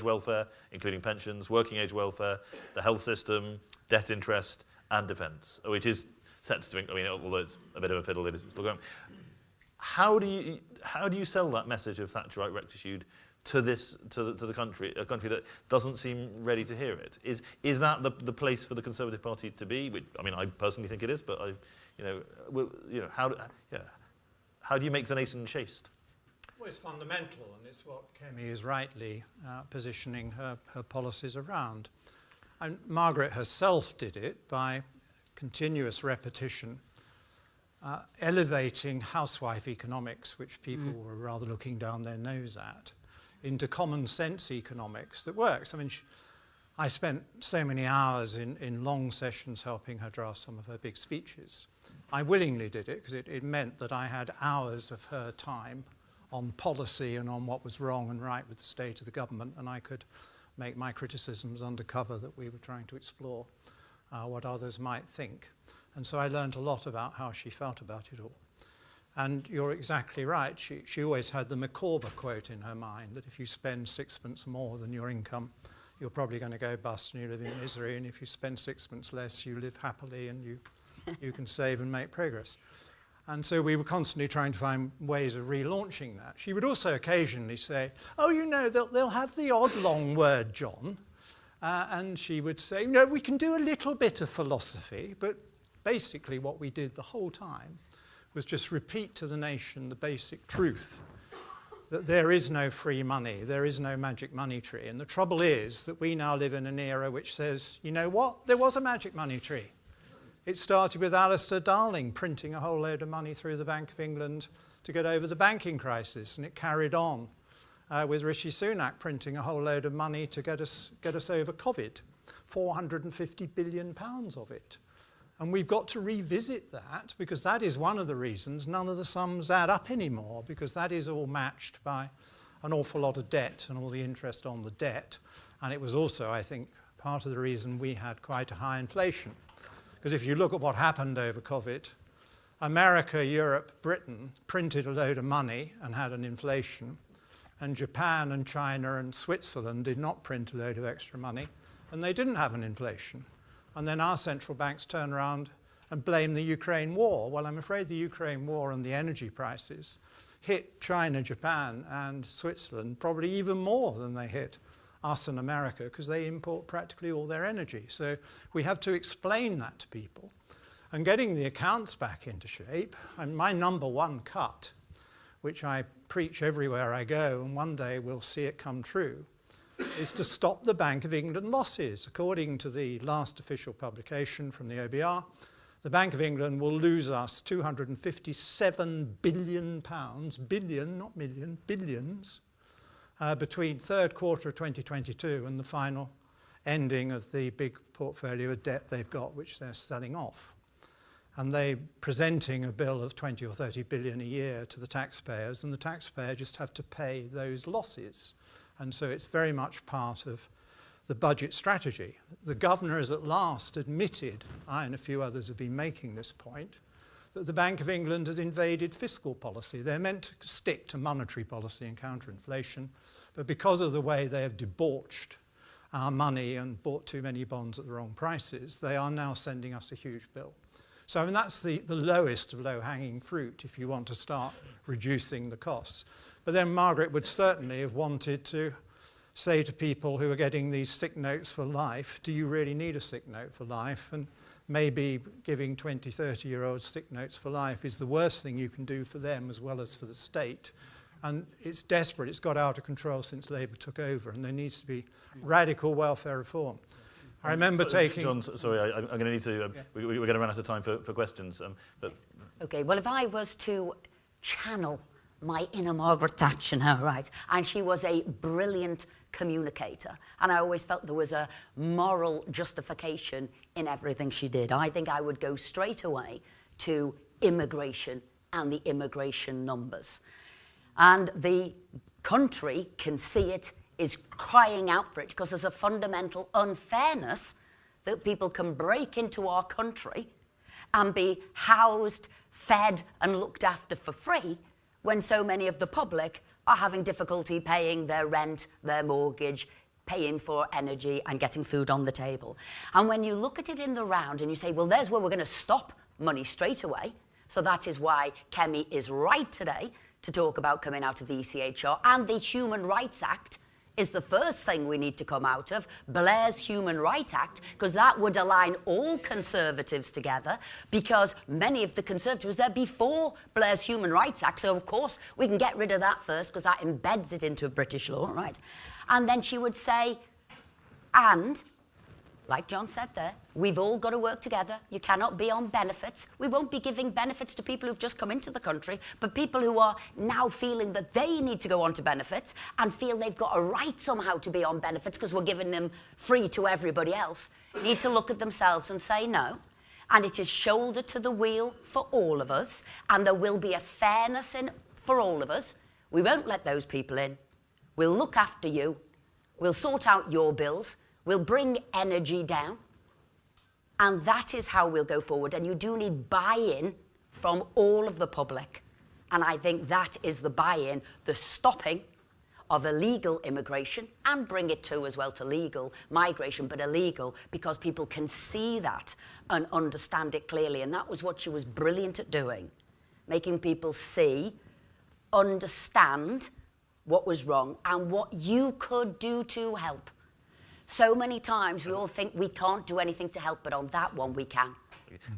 welfare, including pensions, working age welfare, the health system, debt interest, and defence, which is set to, I mean, although it's a bit of a fiddle, it is still going. How do you sell that message of Thatcherite rectitude to the country, a country that doesn't seem ready to hear it? Is that the place for the Conservative Party to be? Which, I mean, I personally think it is, but how do you make the nation chaste? Well, it's fundamental, and it's what Kemi is rightly positioning her policies around. And Margaret herself did it by continuous repetition, elevating housewife economics, which people were rather looking down their nose at, into common sense economics that works. I mean, I spent so many hours in long sessions helping her draft some of her big speeches. I willingly did it because it meant that I had hours of her time on policy and on what was wrong and right with the state of the government, and I could make my criticisms undercover that we were trying to explore what others might think. And so I learned a lot about how she felt about it all. And you're exactly right. She always had the Micawber quote in her mind that if you spend 6pence more than your income, you're probably going to go bust and you live in misery. And if you spend 6pence less, you live happily and you can save and make progress. And so we were constantly trying to find ways of relaunching that. She would also occasionally say, oh, you know, they'll have the odd long word, John. And she would say, no, we can do a little bit of philosophy. But basically what we did the whole time was just repeat to the nation the basic truth that there is no free money, there is no magic money tree. And the trouble is that we now live in an era which says, you know what, there was a magic money tree. It started with Alistair Darling printing a whole load of money through the Bank of England to get over the banking crisis, and it carried on with Rishi Sunak printing a whole load of money to get us over COVID, £450 billion of it. And we've got to revisit that, because that is one of the reasons none of the sums add up anymore, because that is all matched by an awful lot of debt and all the interest on the debt. And it was also, I think, part of the reason we had quite a high inflation. Because if you look at what happened over COVID, America, Europe, Britain printed a load of money and had an inflation, and Japan and China and Switzerland did not print a load of extra money, and they didn't have an inflation. And then our central banks turn around and blame the Ukraine war. Well, I'm afraid the Ukraine war and the energy prices hit China, Japan, and Switzerland probably even more than they hit us and America, because they import practically all their energy. So we have to explain that to people. and getting the accounts back into shape. And my number one cut, which I preach everywhere I go, and one day we'll see it come true, is to stop the Bank of England losses. According to the last official publication from the OBR, the Bank of England will lose us £257 billion, billion, not million, billions, between third quarter of 2022 and the final ending of the big portfolio of debt they've got, which they're selling off. And they're presenting a bill of 20 or 30 billion a year to the taxpayers, and the taxpayer just have to pay those losses. And so it's very much part of the budget strategy. The governor has at last admitted, I and a few others have been making this point, that the Bank of England has invaded fiscal policy. They're meant to stick to monetary policy and counter inflation, but because of the way they have debauched our money and bought too many bonds at the wrong prices, they are now sending us a huge bill. So I mean, that's the lowest of low-hanging fruit if you want to start reducing the costs. But then Margaret would certainly have wanted to say to people who are getting these sick notes for life, do you really need a sick note for life? And maybe giving 20, 30-year-olds sick notes for life is the worst thing you can do for them as well as for the state. And it's desperate. It's got out of control since Labour took over, and there needs to be radical welfare reform. I remember taking... John, sorry, I'm going to need to... we're going to run out of time for questions. Okay, well, if I was to channel my inner Margaret Thatcher now, right, and she was a brilliant communicator, and I always felt there was a moral justification in everything she did. I think I would go straight away to immigration and the immigration numbers. And the country can see it, is crying out for it, because there's a fundamental unfairness that people can break into our country and be housed, fed and looked after for free when so many of the public are having difficulty paying their rent, their mortgage, paying for energy and getting food on the table. And when you look at it in the round and you say, well, there's where we're going to stop money straight away. So that is why Kemi is right today to talk about coming out of the ECHR, and the Human Rights Act is the first thing we need to come out of, Blair's Human Rights Act, because that would align all Conservatives together, because many of the Conservatives were there before Blair's Human Rights Act, so of course we can get rid of that first, because that embeds it into British law, right? And then she would say, and, like John said there, we've all got to work together. You cannot be on benefits. We won't be giving benefits to people who've just come into the country, but people who are now feeling that they need to go on to benefits and feel they've got a right somehow to be on benefits because we're giving them free to everybody else, need to look at themselves and say no. And it is shoulder to the wheel for all of us, and there will be a fairness in for all of us. We won't let those people in. We'll look after you. We'll sort out your bills. We'll bring energy down. And that is how we'll go forward. And you do need buy-in from all of the public. And I think that is the buy-in, the stopping of illegal immigration, and bring it to as well to legal migration, but illegal, because people can see that and understand it clearly. And that was what she was brilliant at doing, making people see, understand what was wrong and what you could do to help. So many times we all think we can't do anything to help, but on that one we can.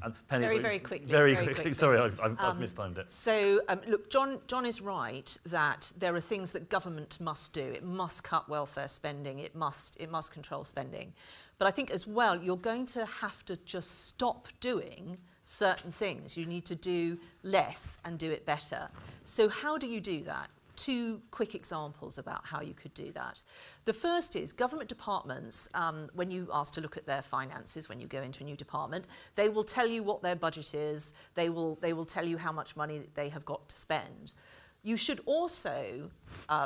And Penny, Very quickly. Very quickly. Sorry, I've mistimed it. So, look, John is right that there are things that government must do. It must cut welfare spending. It must control spending. But I think as well, you're going to have to just stop doing certain things. You need to do less and do it better. So how do you do that? Two quick examples about how you could do that. The first is government departments, when you ask to look at their finances, when you go into a new department, they will tell you what their budget is. They will tell you how much money they have got to spend. You should also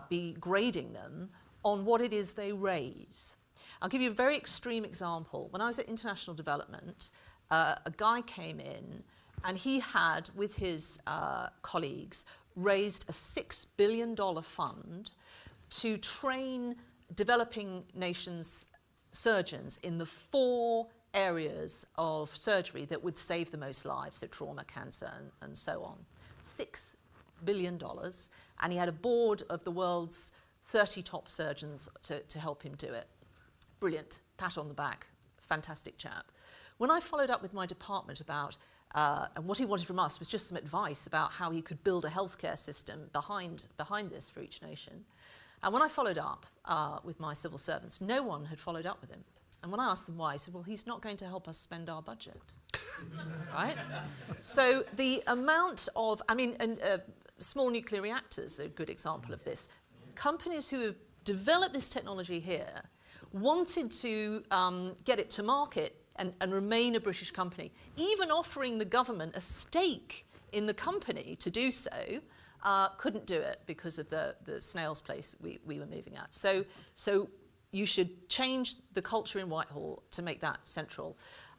be grading them on what it is they raise. I'll give you a very extreme example. When I was at International Development, a guy came in and he had, with his colleagues, raised a $6 billion fund to train developing nations surgeons in the 4 areas of surgery that would save the most lives, so trauma, cancer, and so on. $6 billion, and he had a board of the world's 30 top surgeons to help him do it. Brilliant, pat on the back, fantastic chap. When I followed up with my department about And what he wanted from us was just some advice about how he could build a healthcare system behind this for each nation. And when I followed up with my civil servants, no one had followed up with him. And when I asked them why, he said, well, he's not going to help us spend our budget. Right? So the amount of, small nuclear reactors are a good example of this. Companies who have developed this technology here wanted to get it to market and remain a British company, even offering the government a stake in the company to do so, couldn't do it because of the snail's pace we were moving at. So you should change the culture in Whitehall to make that central.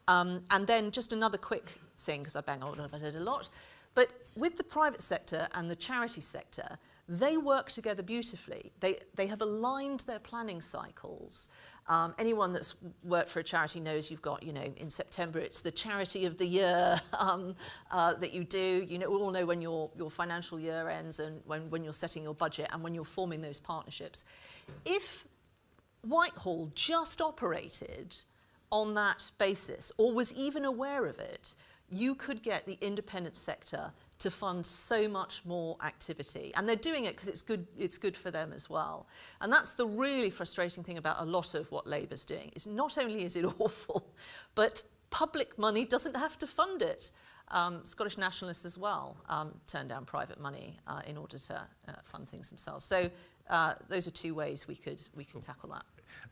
And then just another quick thing, because I bang on about it a lot, but with the private sector and the charity sector, they work together beautifully. They have aligned their planning cycles. Anyone that's worked for a charity knows you've got, in September it's the charity of the year that you do. We all know when your financial year ends and when you're setting your budget and when you're forming those partnerships. If Whitehall just operated on that basis or was even aware of it, you could get the independent sector to fund so much more activity. And they're doing it because it's good for them as well. And that's the really frustrating thing about a lot of what Labour's doing, is not only is it awful, but public money doesn't have to fund it. Scottish nationalists as well turn down private money in order to fund things themselves. So those are two ways we could tackle that.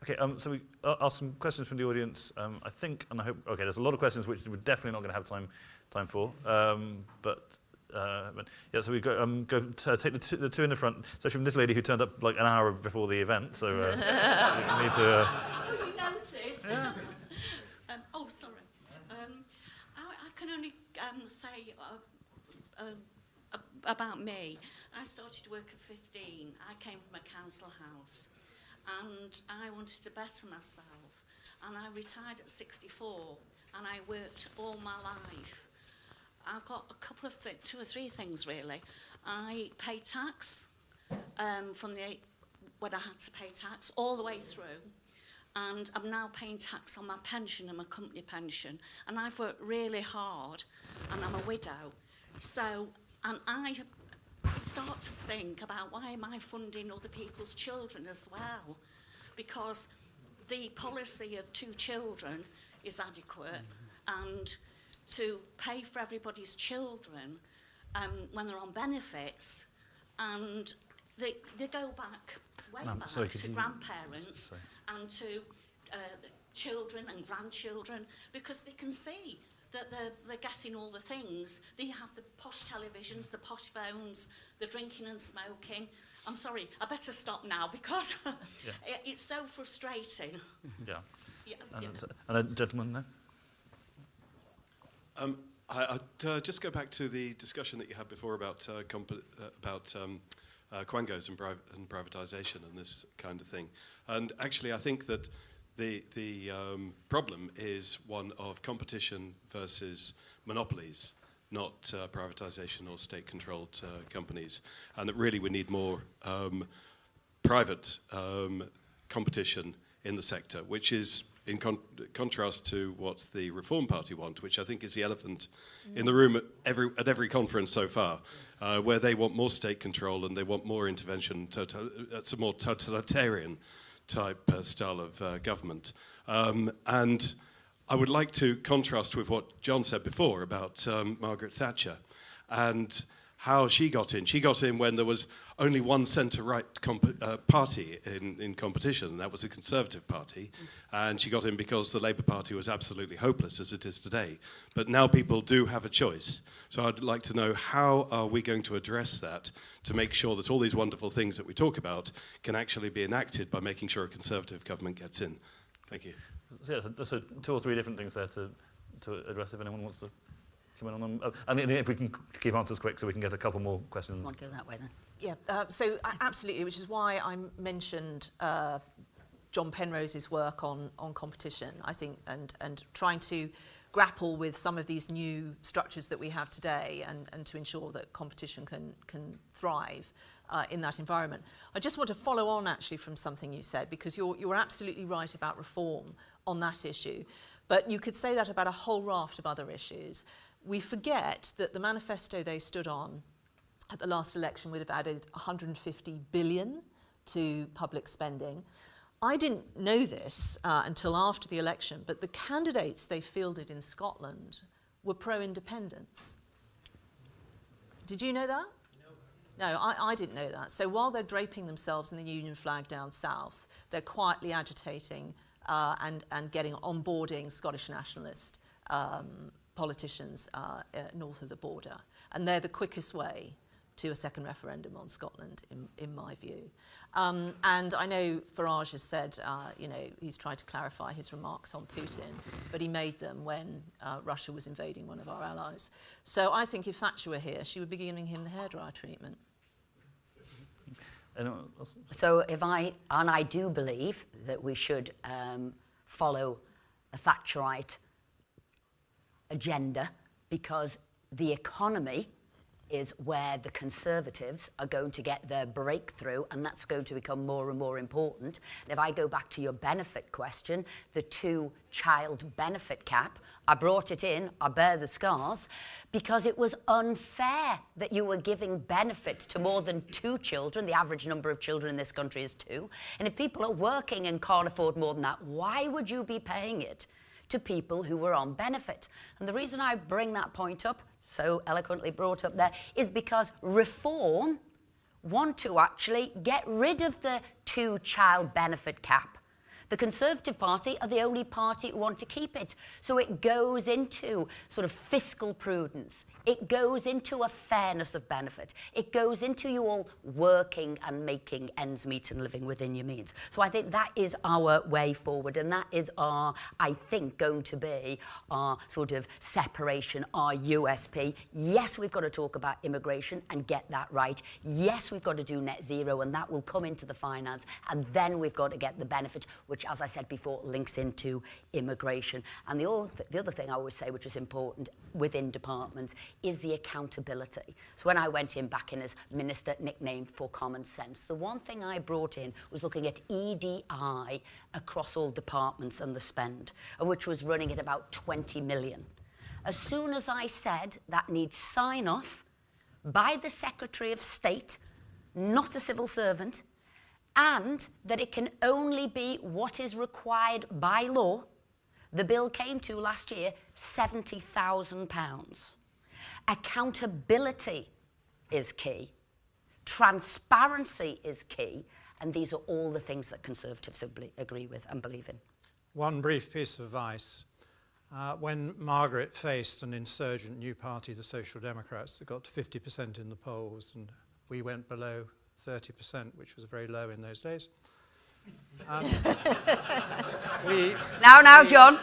Okay, so we asked some questions from the audience. I think, and I hope, okay, there's a lot of questions which we're definitely not going to have time for. But yeah, so we go take the two in the front. So from this lady who turned up like an hour before the event. So we need to. Oh, you noticed? Yeah. Sorry. I can only say about me. I started work at 15. I came from a council house, and I wanted to better myself. And I retired at 64, and I worked all my life. I've got a couple of two or three things really. I paid tax from when I had to pay tax all the way through, and I'm now paying tax on my pension and my company pension. And I've worked really hard, and I'm a widow. So, and I start to think about why am I funding other people's children as well? Because the policy of 2 children is adequate, and to pay for everybody's children when they're on benefits, and they go back way back to grandparents and to children and grandchildren, because they can see that they're getting all the things. They have the posh televisions, the posh phones, the drinking and smoking. I'm sorry, I better stop now because it's so frustrating. Yeah. And a gentleman there. I'd just go back to the discussion that you had before about quangos and privatisation and this kind of thing. And actually, I think that the problem is one of competition versus monopolies, not privatisation or state-controlled companies. And that really we need more private competition in the sector, which is in contrast to what the Reform Party want, which I think is the elephant in the room at every conference so far, where they want more state control and they want more intervention. It's a more totalitarian type style of government. And I would like to contrast with what John said before about Margaret Thatcher and how she got in. She got in when there was only one centre-right party in competition, and that was the Conservative Party. And she got in because the Labour Party was absolutely hopeless, as it is today. But now people do have a choice. So I'd like to know, how are we going to address that to make sure that all these wonderful things that we talk about can actually be enacted by making sure a Conservative government gets in? Thank you. So 2 or 3 different things there to address if anyone wants to come in on them. And if we can keep answers quick so we can get a couple more questions. I want to go that way then. Yeah, so absolutely, which is why I mentioned John Penrose's work on competition, I think, and trying to grapple with some of these new structures that we have today and to ensure that competition can thrive in that environment. I just want to follow on actually from something you said, because you're absolutely right about reform on that issue. But you could say that about a whole raft of other issues. we forget that the manifesto they stood on at the last election would have added 150 billion to public spending. I didn't know this until after the election, but the candidates they fielded in Scotland were pro-independence. Did you know that? No, I didn't know that. So while they're draping themselves in the Union flag down south, they're quietly agitating and onboarding Scottish nationalist politicians north of the border. And they're the quickest way to a second referendum on Scotland, in my view. And I know Farage has said, he's tried to clarify his remarks on Putin, but he made them when Russia was invading one of our allies. So I think if Thatcher were here, she would be giving him the hairdryer treatment. Anyone else? So I do believe that we should follow a Thatcherite agenda, because the economy is where the Conservatives are going to get their breakthrough, and that's going to become more and more important. And if I go back to your benefit question, the 2-child benefit cap, I brought it in, I bear the scars, because it was unfair that you were giving benefit to more than 2 children. The average number of children in this country is 2. And if people are working and can't afford more than that, why would you be paying it to people who were on benefit? And the reason I bring that point up, so eloquently brought up there, is because Reform want to actually get rid of the 2-child benefit cap. The Conservative Party are the only party who want to keep it. So it goes into sort of fiscal prudence. It goes into a fairness of benefit. It goes into you all working and making ends meet and living within your means. So I think that is our way forward, and that is I think, going to be our sort of separation, our USP. Yes, we've got to talk about immigration and get that right. Yes, we've got to do net zero, and that will come into the finance. And then we've got to get the benefit, which, as I said before, links into immigration. And the other thing I always say, which is important within departments, is the accountability. So when I went in back in as Minister, nicknamed for Common Sense, the one thing I brought in was looking at EDI across all departments and the spend, of which was running at about 20 million. As soon as I said that needs sign-off by the Secretary of State, not a civil servant, and that it can only be what is required by law, the bill came to last year £70,000. Accountability is key. Transparency is key. And these are all the things that Conservatives agree with and believe in. One brief piece of advice. When Margaret faced an insurgent new party, the Social Democrats, that got to 50% in the polls, and we went below 30%, which was very low in those days. John.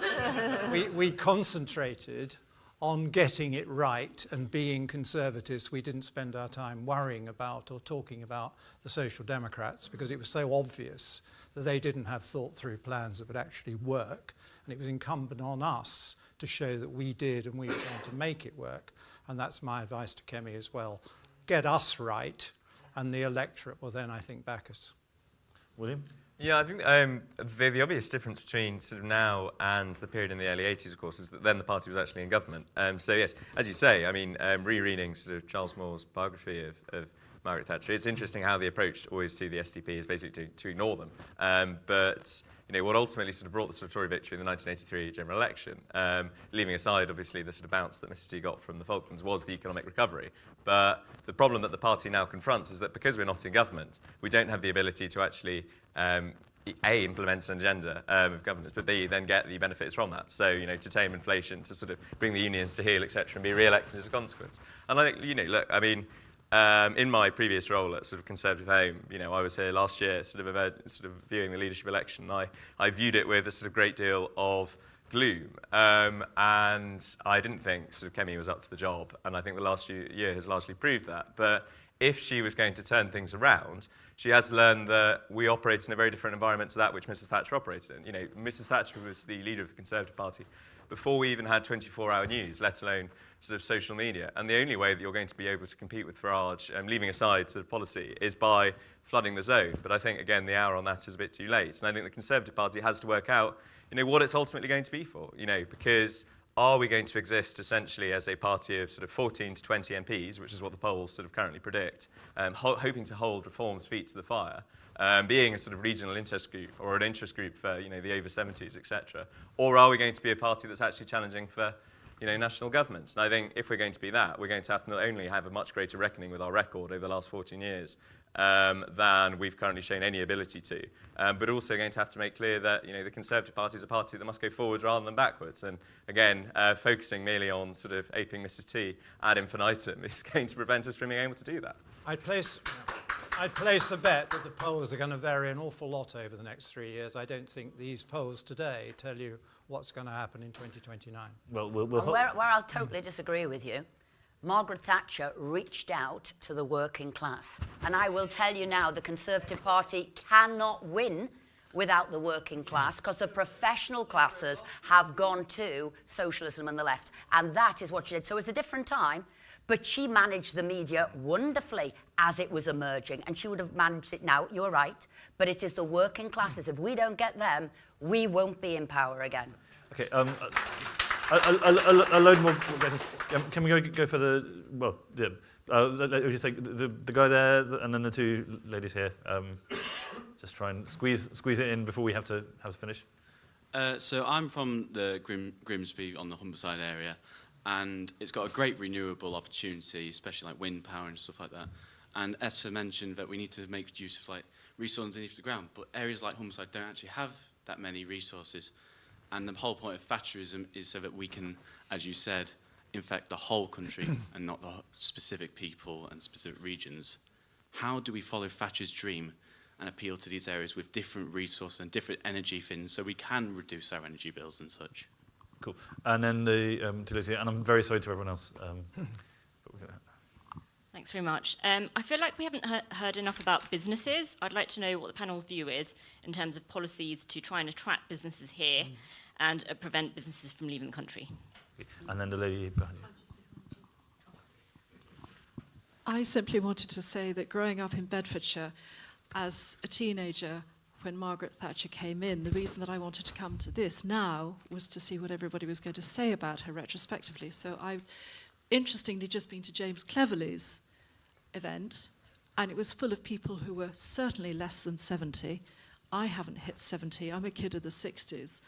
We concentrated on getting it right and being Conservatives. We didn't spend our time worrying about or talking about the Social Democrats, because it was so obvious that they didn't have thought-through plans that would actually work. And it was incumbent on us to show that we did, and we were going to make it work. And that's my advice to Kemi as well. Get us right, and the electorate will then, I think, back us. William? Yeah, I think the obvious difference between sort of now and the period in the early 80s, of course, is that then the party was actually in government. So yes, as you say, I mean, rereading sort of Charles Moore's biography of Margaret Thatcher, it's interesting how the approach always to the SDP is basically to ignore them. But what ultimately sort of brought the sort of Tory victory in the 1983 general election, leaving aside obviously the sort of bounce that Mrs. T got from the Falklands, was the economic recovery. But the problem that the party now confronts is that because we're not in government, we don't have the ability to actually A, implement an agenda of governance, but B, then get the benefits from that. So, to tame inflation, to sort of bring the unions to heel, etc., and be re-elected as a consequence. And I think, look, I mean, in my previous role at sort of Conservative Home, I was here last year, sort of viewing the leadership election. I viewed it with a sort of great deal of gloom, and I didn't think sort of Kemi was up to the job, and I think the last year has largely proved that. But if she was going to turn things around, she has learned that we operate in a very different environment to that which Mrs. Thatcher operated in. Mrs. Thatcher was the leader of the Conservative Party before we even had 24-hour news, let alone sort of social media. And the only way that you're going to be able to compete with Farage, leaving aside sort of policy, is by flooding the zone. But I think, again, the hour on that is a bit too late. And I think the Conservative Party has to work out, what it's ultimately going to be for, because are we going to exist essentially as a party of sort of 14 to 20 MPs, which is what the polls sort of currently predict, hoping to hold reform's feet to the fire, being a sort of regional interest group or an interest group for the over 70s, etc., or are we going to be a party that's actually challenging for national governments? And I think if we're going to be that, we're going to have to not only have a much greater reckoning with our record over the last 14 years than we've currently shown any ability to, but also going to have to make clear that the Conservative Party is a party that must go forwards rather than backwards. And again, focusing merely on sort of aping Mrs T ad infinitum is going to prevent us from being able to do that. I'd place a bet that the polls are going to vary an awful lot over the next 3 years. I don't think these polls today tell you what's going to happen in 2029. Well, where I'll totally disagree with you, Margaret Thatcher reached out to the working class. And I will tell you now, the Conservative Party cannot win without the working class, because the professional classes have gone to socialism and the left. And that is what she did. So it's a different time, but she managed the media wonderfully as it was emerging. And she would have managed it now, you're right. But it is the working classes. If we don't get them, we won't be in power again. Okay, a load more questions. Can we go for the, well, yeah. If you take the guy there and then the two ladies here. Just try and squeeze it in before we have to finish. So I'm from the Grimsby on the Humberside area, and it's got a great renewable opportunity, especially like wind power and stuff like that. And Esther mentioned that we need to make use of like resources underneath the ground, but areas like Humberside don't actually have that many resources. And the whole point of Thatcherism is so that we can, as you said, infect the whole country and not the specific people and specific regions. How do we follow Thatcher's dream and appeal to these areas with different resources and different energy things so we can reduce our energy bills and such? Cool. And then the two ladies here, and I'm very sorry to everyone else. Thanks very much. I feel like we haven't heard enough about businesses. I'd like to know what the panel's view is in terms of policies to try and attract businesses here and prevent businesses from leaving the country. And then the lady behind you. I simply wanted to say that growing up in Bedfordshire as a teenager when Margaret Thatcher came in, the reason that I wanted to come to this now was to see what everybody was going to say about her retrospectively. So I've interestingly just been to James Cleverley's event, and it was full of people who were certainly less than 70. I haven't hit 70, I'm a kid of the 60s,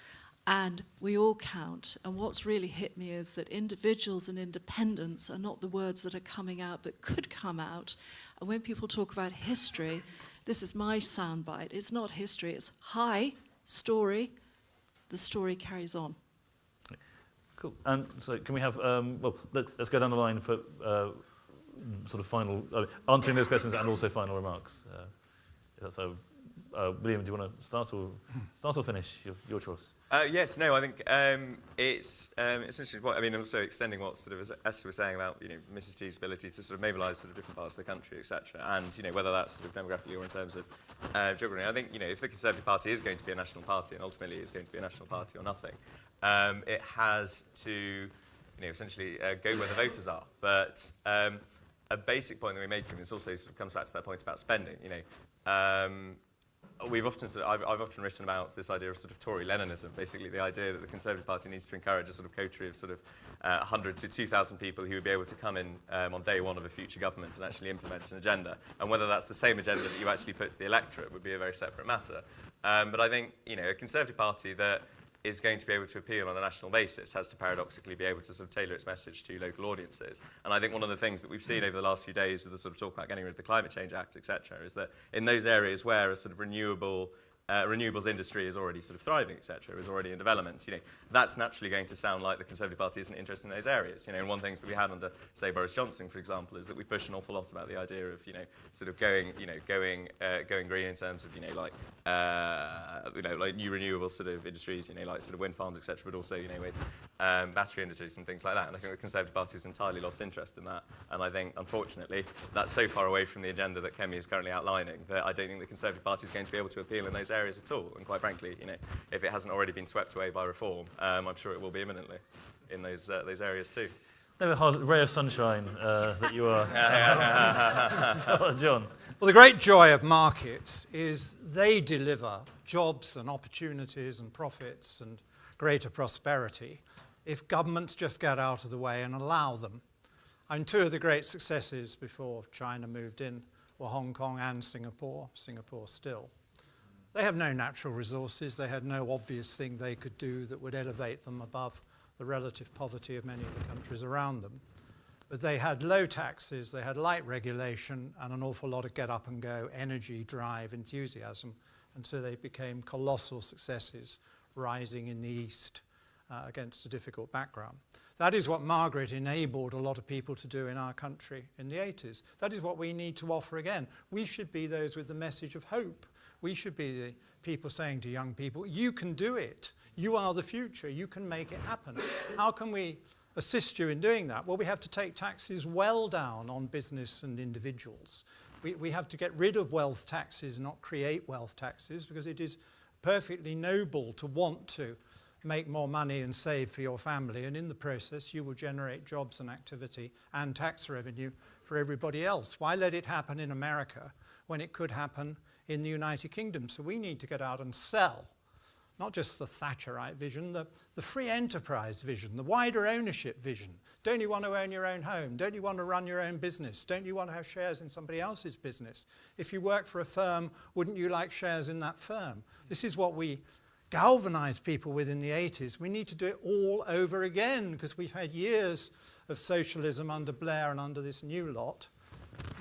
and we all count. And what's really hit me is that individuals and independence are not the words that are coming out but could come out. And when people talk about history, this is my soundbite, it's not history, it's hi, story, the story carries on. Cool. And so can we have, well, let's go down the line for sort of final, answering those questions and also final remarks. So, William, do you want to start or finish? Your choice. Yes, no, I think it's essentially what, I mean, also extending what sort of as Esther was saying about, Mrs T's ability to sort of mobilise sort of different parts of the country, etc. And, whether that's sort of demographically or in terms of geography. I think, if the Conservative Party is going to be a national party and ultimately is going to be a national party or nothing, it has to, essentially go where the voters are. But a basic point that we make, and this also sort of comes back to that point about spending, I've often written about this idea of sort of Tory Leninism, basically the idea that the Conservative Party needs to encourage a sort of coterie of sort of 100 to 2,000 people who would be able to come in on day one of a future government and actually implement an agenda. And whether that's the same agenda that you actually put to the electorate would be a very separate matter. But I think, a Conservative Party that is going to be able to appeal on a national basis has to paradoxically be able to sort of tailor its message to local audiences. And I think one of the things that we've seen over the last few days with the sort of talk about getting rid of the Climate Change Act, etc., is that in those areas where a sort of renewables industry is already sort of thriving, etc., is already in development, that's naturally going to sound like the Conservative Party isn't interested in those areas. And one of the things that we had under, say, Boris Johnson, for example, is that we pushed an awful lot about the idea of, sort of going green in terms of, like new renewable sort of industries, like sort of wind farms, etc., but also, with battery industries and things like that. And I think the Conservative Party has entirely lost interest in that. And I think, unfortunately, that's so far away from the agenda that Kemi is currently outlining that I don't think the Conservative Party is going to be able to appeal in those areas at all. And quite frankly, if it hasn't already been swept away by reform, I'm sure it will be imminently in those areas too. It's never a hard ray of sunshine that you are. John. Well, the great joy of markets is they deliver jobs and opportunities and profits and greater prosperity if governments just get out of the way and allow them. And two of the great successes before China moved in were Hong Kong and Singapore, Singapore still. They have no natural resources. They had no obvious thing they could do that would elevate them above the relative poverty of many of the countries around them. But they had low taxes, they had light regulation, and an awful lot of get-up-and-go energy, drive, enthusiasm. And so they became colossal successes, rising in the East against a difficult background. That is what Margaret enabled a lot of people to do in our country in the 80s. That is what we need to offer again. We should be those with the message of hope. We should be the people saying to young people, you can do it. You are the future. You can make it happen. How can we assist you in doing that? Well, we have to take taxes well down on business and individuals. We have to get rid of wealth taxes, not create wealth taxes, because it is perfectly noble to want to make more money and save for your family, and in the process you will generate jobs and activity and tax revenue for everybody else. Why let it happen in America when it could happen in the United Kingdom? So we need to get out and sell, not just the Thatcherite vision, the free enterprise vision, the wider ownership vision. Don't you want to own your own home? Don't you want to run your own business? Don't you want to have shares in somebody else's business? If you work for a firm, wouldn't you like shares in that firm? This is what we galvanized people with in the 80s. We need to do it all over again, because we've had years of socialism under Blair and under this new lot,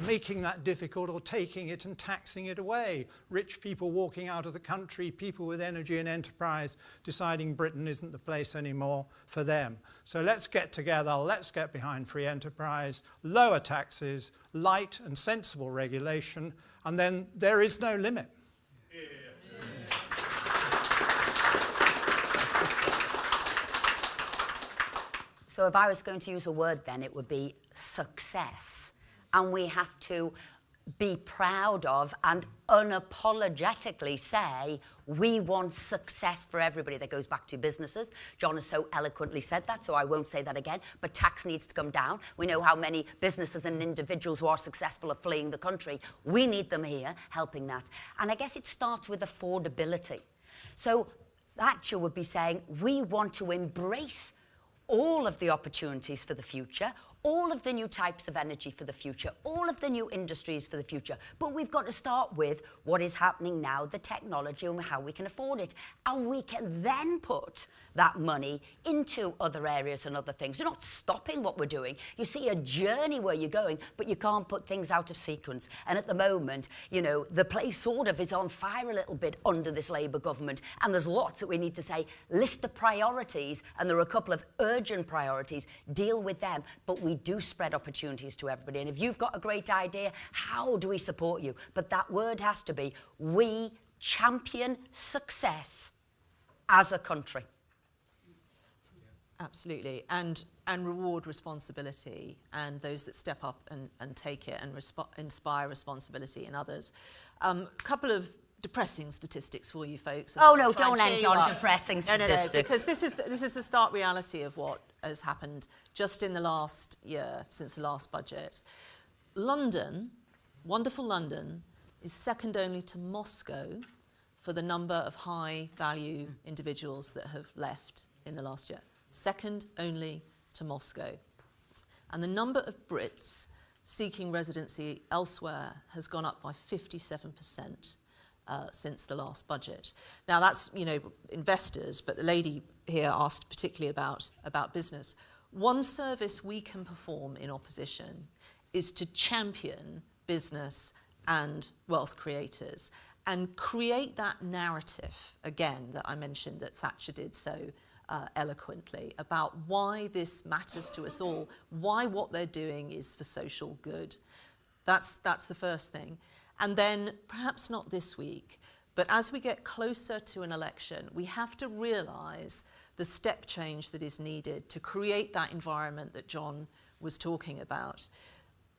making that difficult or taking it and taxing it away. Rich people walking out of the country, people with energy and enterprise deciding Britain isn't the place anymore for them. So let's get together, let's get behind free enterprise, lower taxes, light and sensible regulation, and then there is no limit. So if I was going to use a word then, it would be success. And we have to be proud of and unapologetically say, we want success for everybody. That goes back to businesses. John has so eloquently said that, so I won't say that again. But tax needs to come down. We know how many businesses and individuals who are successful are fleeing the country. We need them here, helping that. And I guess it starts with affordability. So Thatcher would be saying, we want to embrace all of the opportunities for the future, all of the new types of energy for the future, all of the new industries for the future. But we've got to start with what is happening now, the technology and how we can afford it. And we can then put that money into other areas and other things. You're not stopping what we're doing. You see a journey where you're going, but you can't put things out of sequence. And at the moment, you know, the place sort of is on fire a little bit under this Labour government. And there's lots that we need to say, list the priorities, and there are a couple of urgent priorities, deal with them. But we do spread opportunities to everybody. And if you've got a great idea, how do we support you? But that word has to be, we champion success as a country. Absolutely, and reward responsibility, and those that step up and take it and inspire responsibility in others. Couple of depressing statistics for you folks. Oh no, don't end on depressing statistics. No, because this is the stark reality of what has happened just in the last year, since the last budget. London, wonderful London, is second only to Moscow for the number of high-value individuals that have left in the last year. Second only to Moscow. And the number of Brits seeking residency elsewhere has gone up by 57% since the last budget. Now that's, you know, investors, but the lady here asked particularly about business. One service we can perform in opposition is to champion business and wealth creators and create that narrative, again, that I mentioned that Thatcher did so eloquently, about why this matters to us all, why what they're doing is for social good. That's the first thing. And then, perhaps not this week, but as we get closer to an election, we have to realise the step change that is needed to create that environment that John was talking about.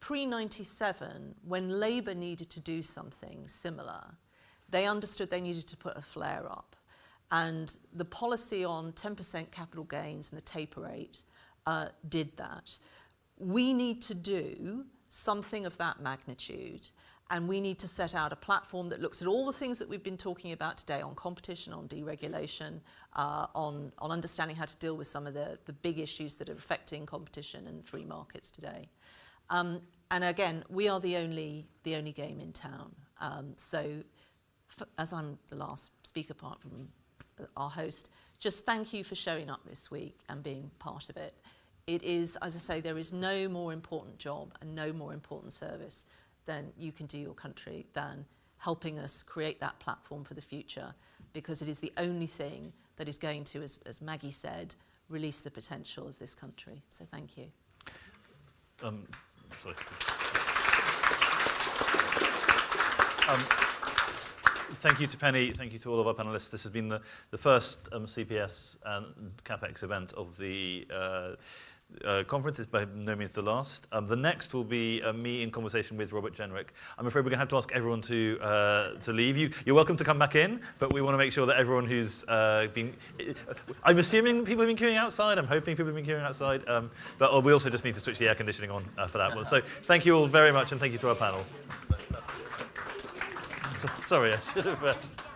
Pre-97, when Labour needed to do something similar, they understood they needed to put a flare up. And the policy on 10% capital gains and the taper rate did that. We need to do something of that magnitude. And we need to set out a platform that looks at all the things that we've been talking about today on competition, on deregulation, on understanding how to deal with some of the big issues that are affecting competition and free markets today. And again, we are the only game in town. As I'm the last speaker apart from our host, just thank you for showing up this week and being part of it. It is, as I say, there is no more important job and no more important service than you can do your country than helping us create that platform for the future, because it is the only thing that is going to, as Maggie said, release the potential of this country. So thank you. Sorry. Thank you to Penny, thank you to all of our panellists. This has been the first CPS and CapEx event of the conference. It's by no means the last. The next will be me in conversation with Robert Jenrick. I'm afraid we're going to have to ask everyone to leave. You're welcome to come back in, but we want to make sure that everyone who's been... I'm assuming people have been queuing outside. I'm hoping people have been queuing outside. But we also just need to switch the air conditioning on for that one. So thank you all very much, and thank you to our panel. Sorry, I should have...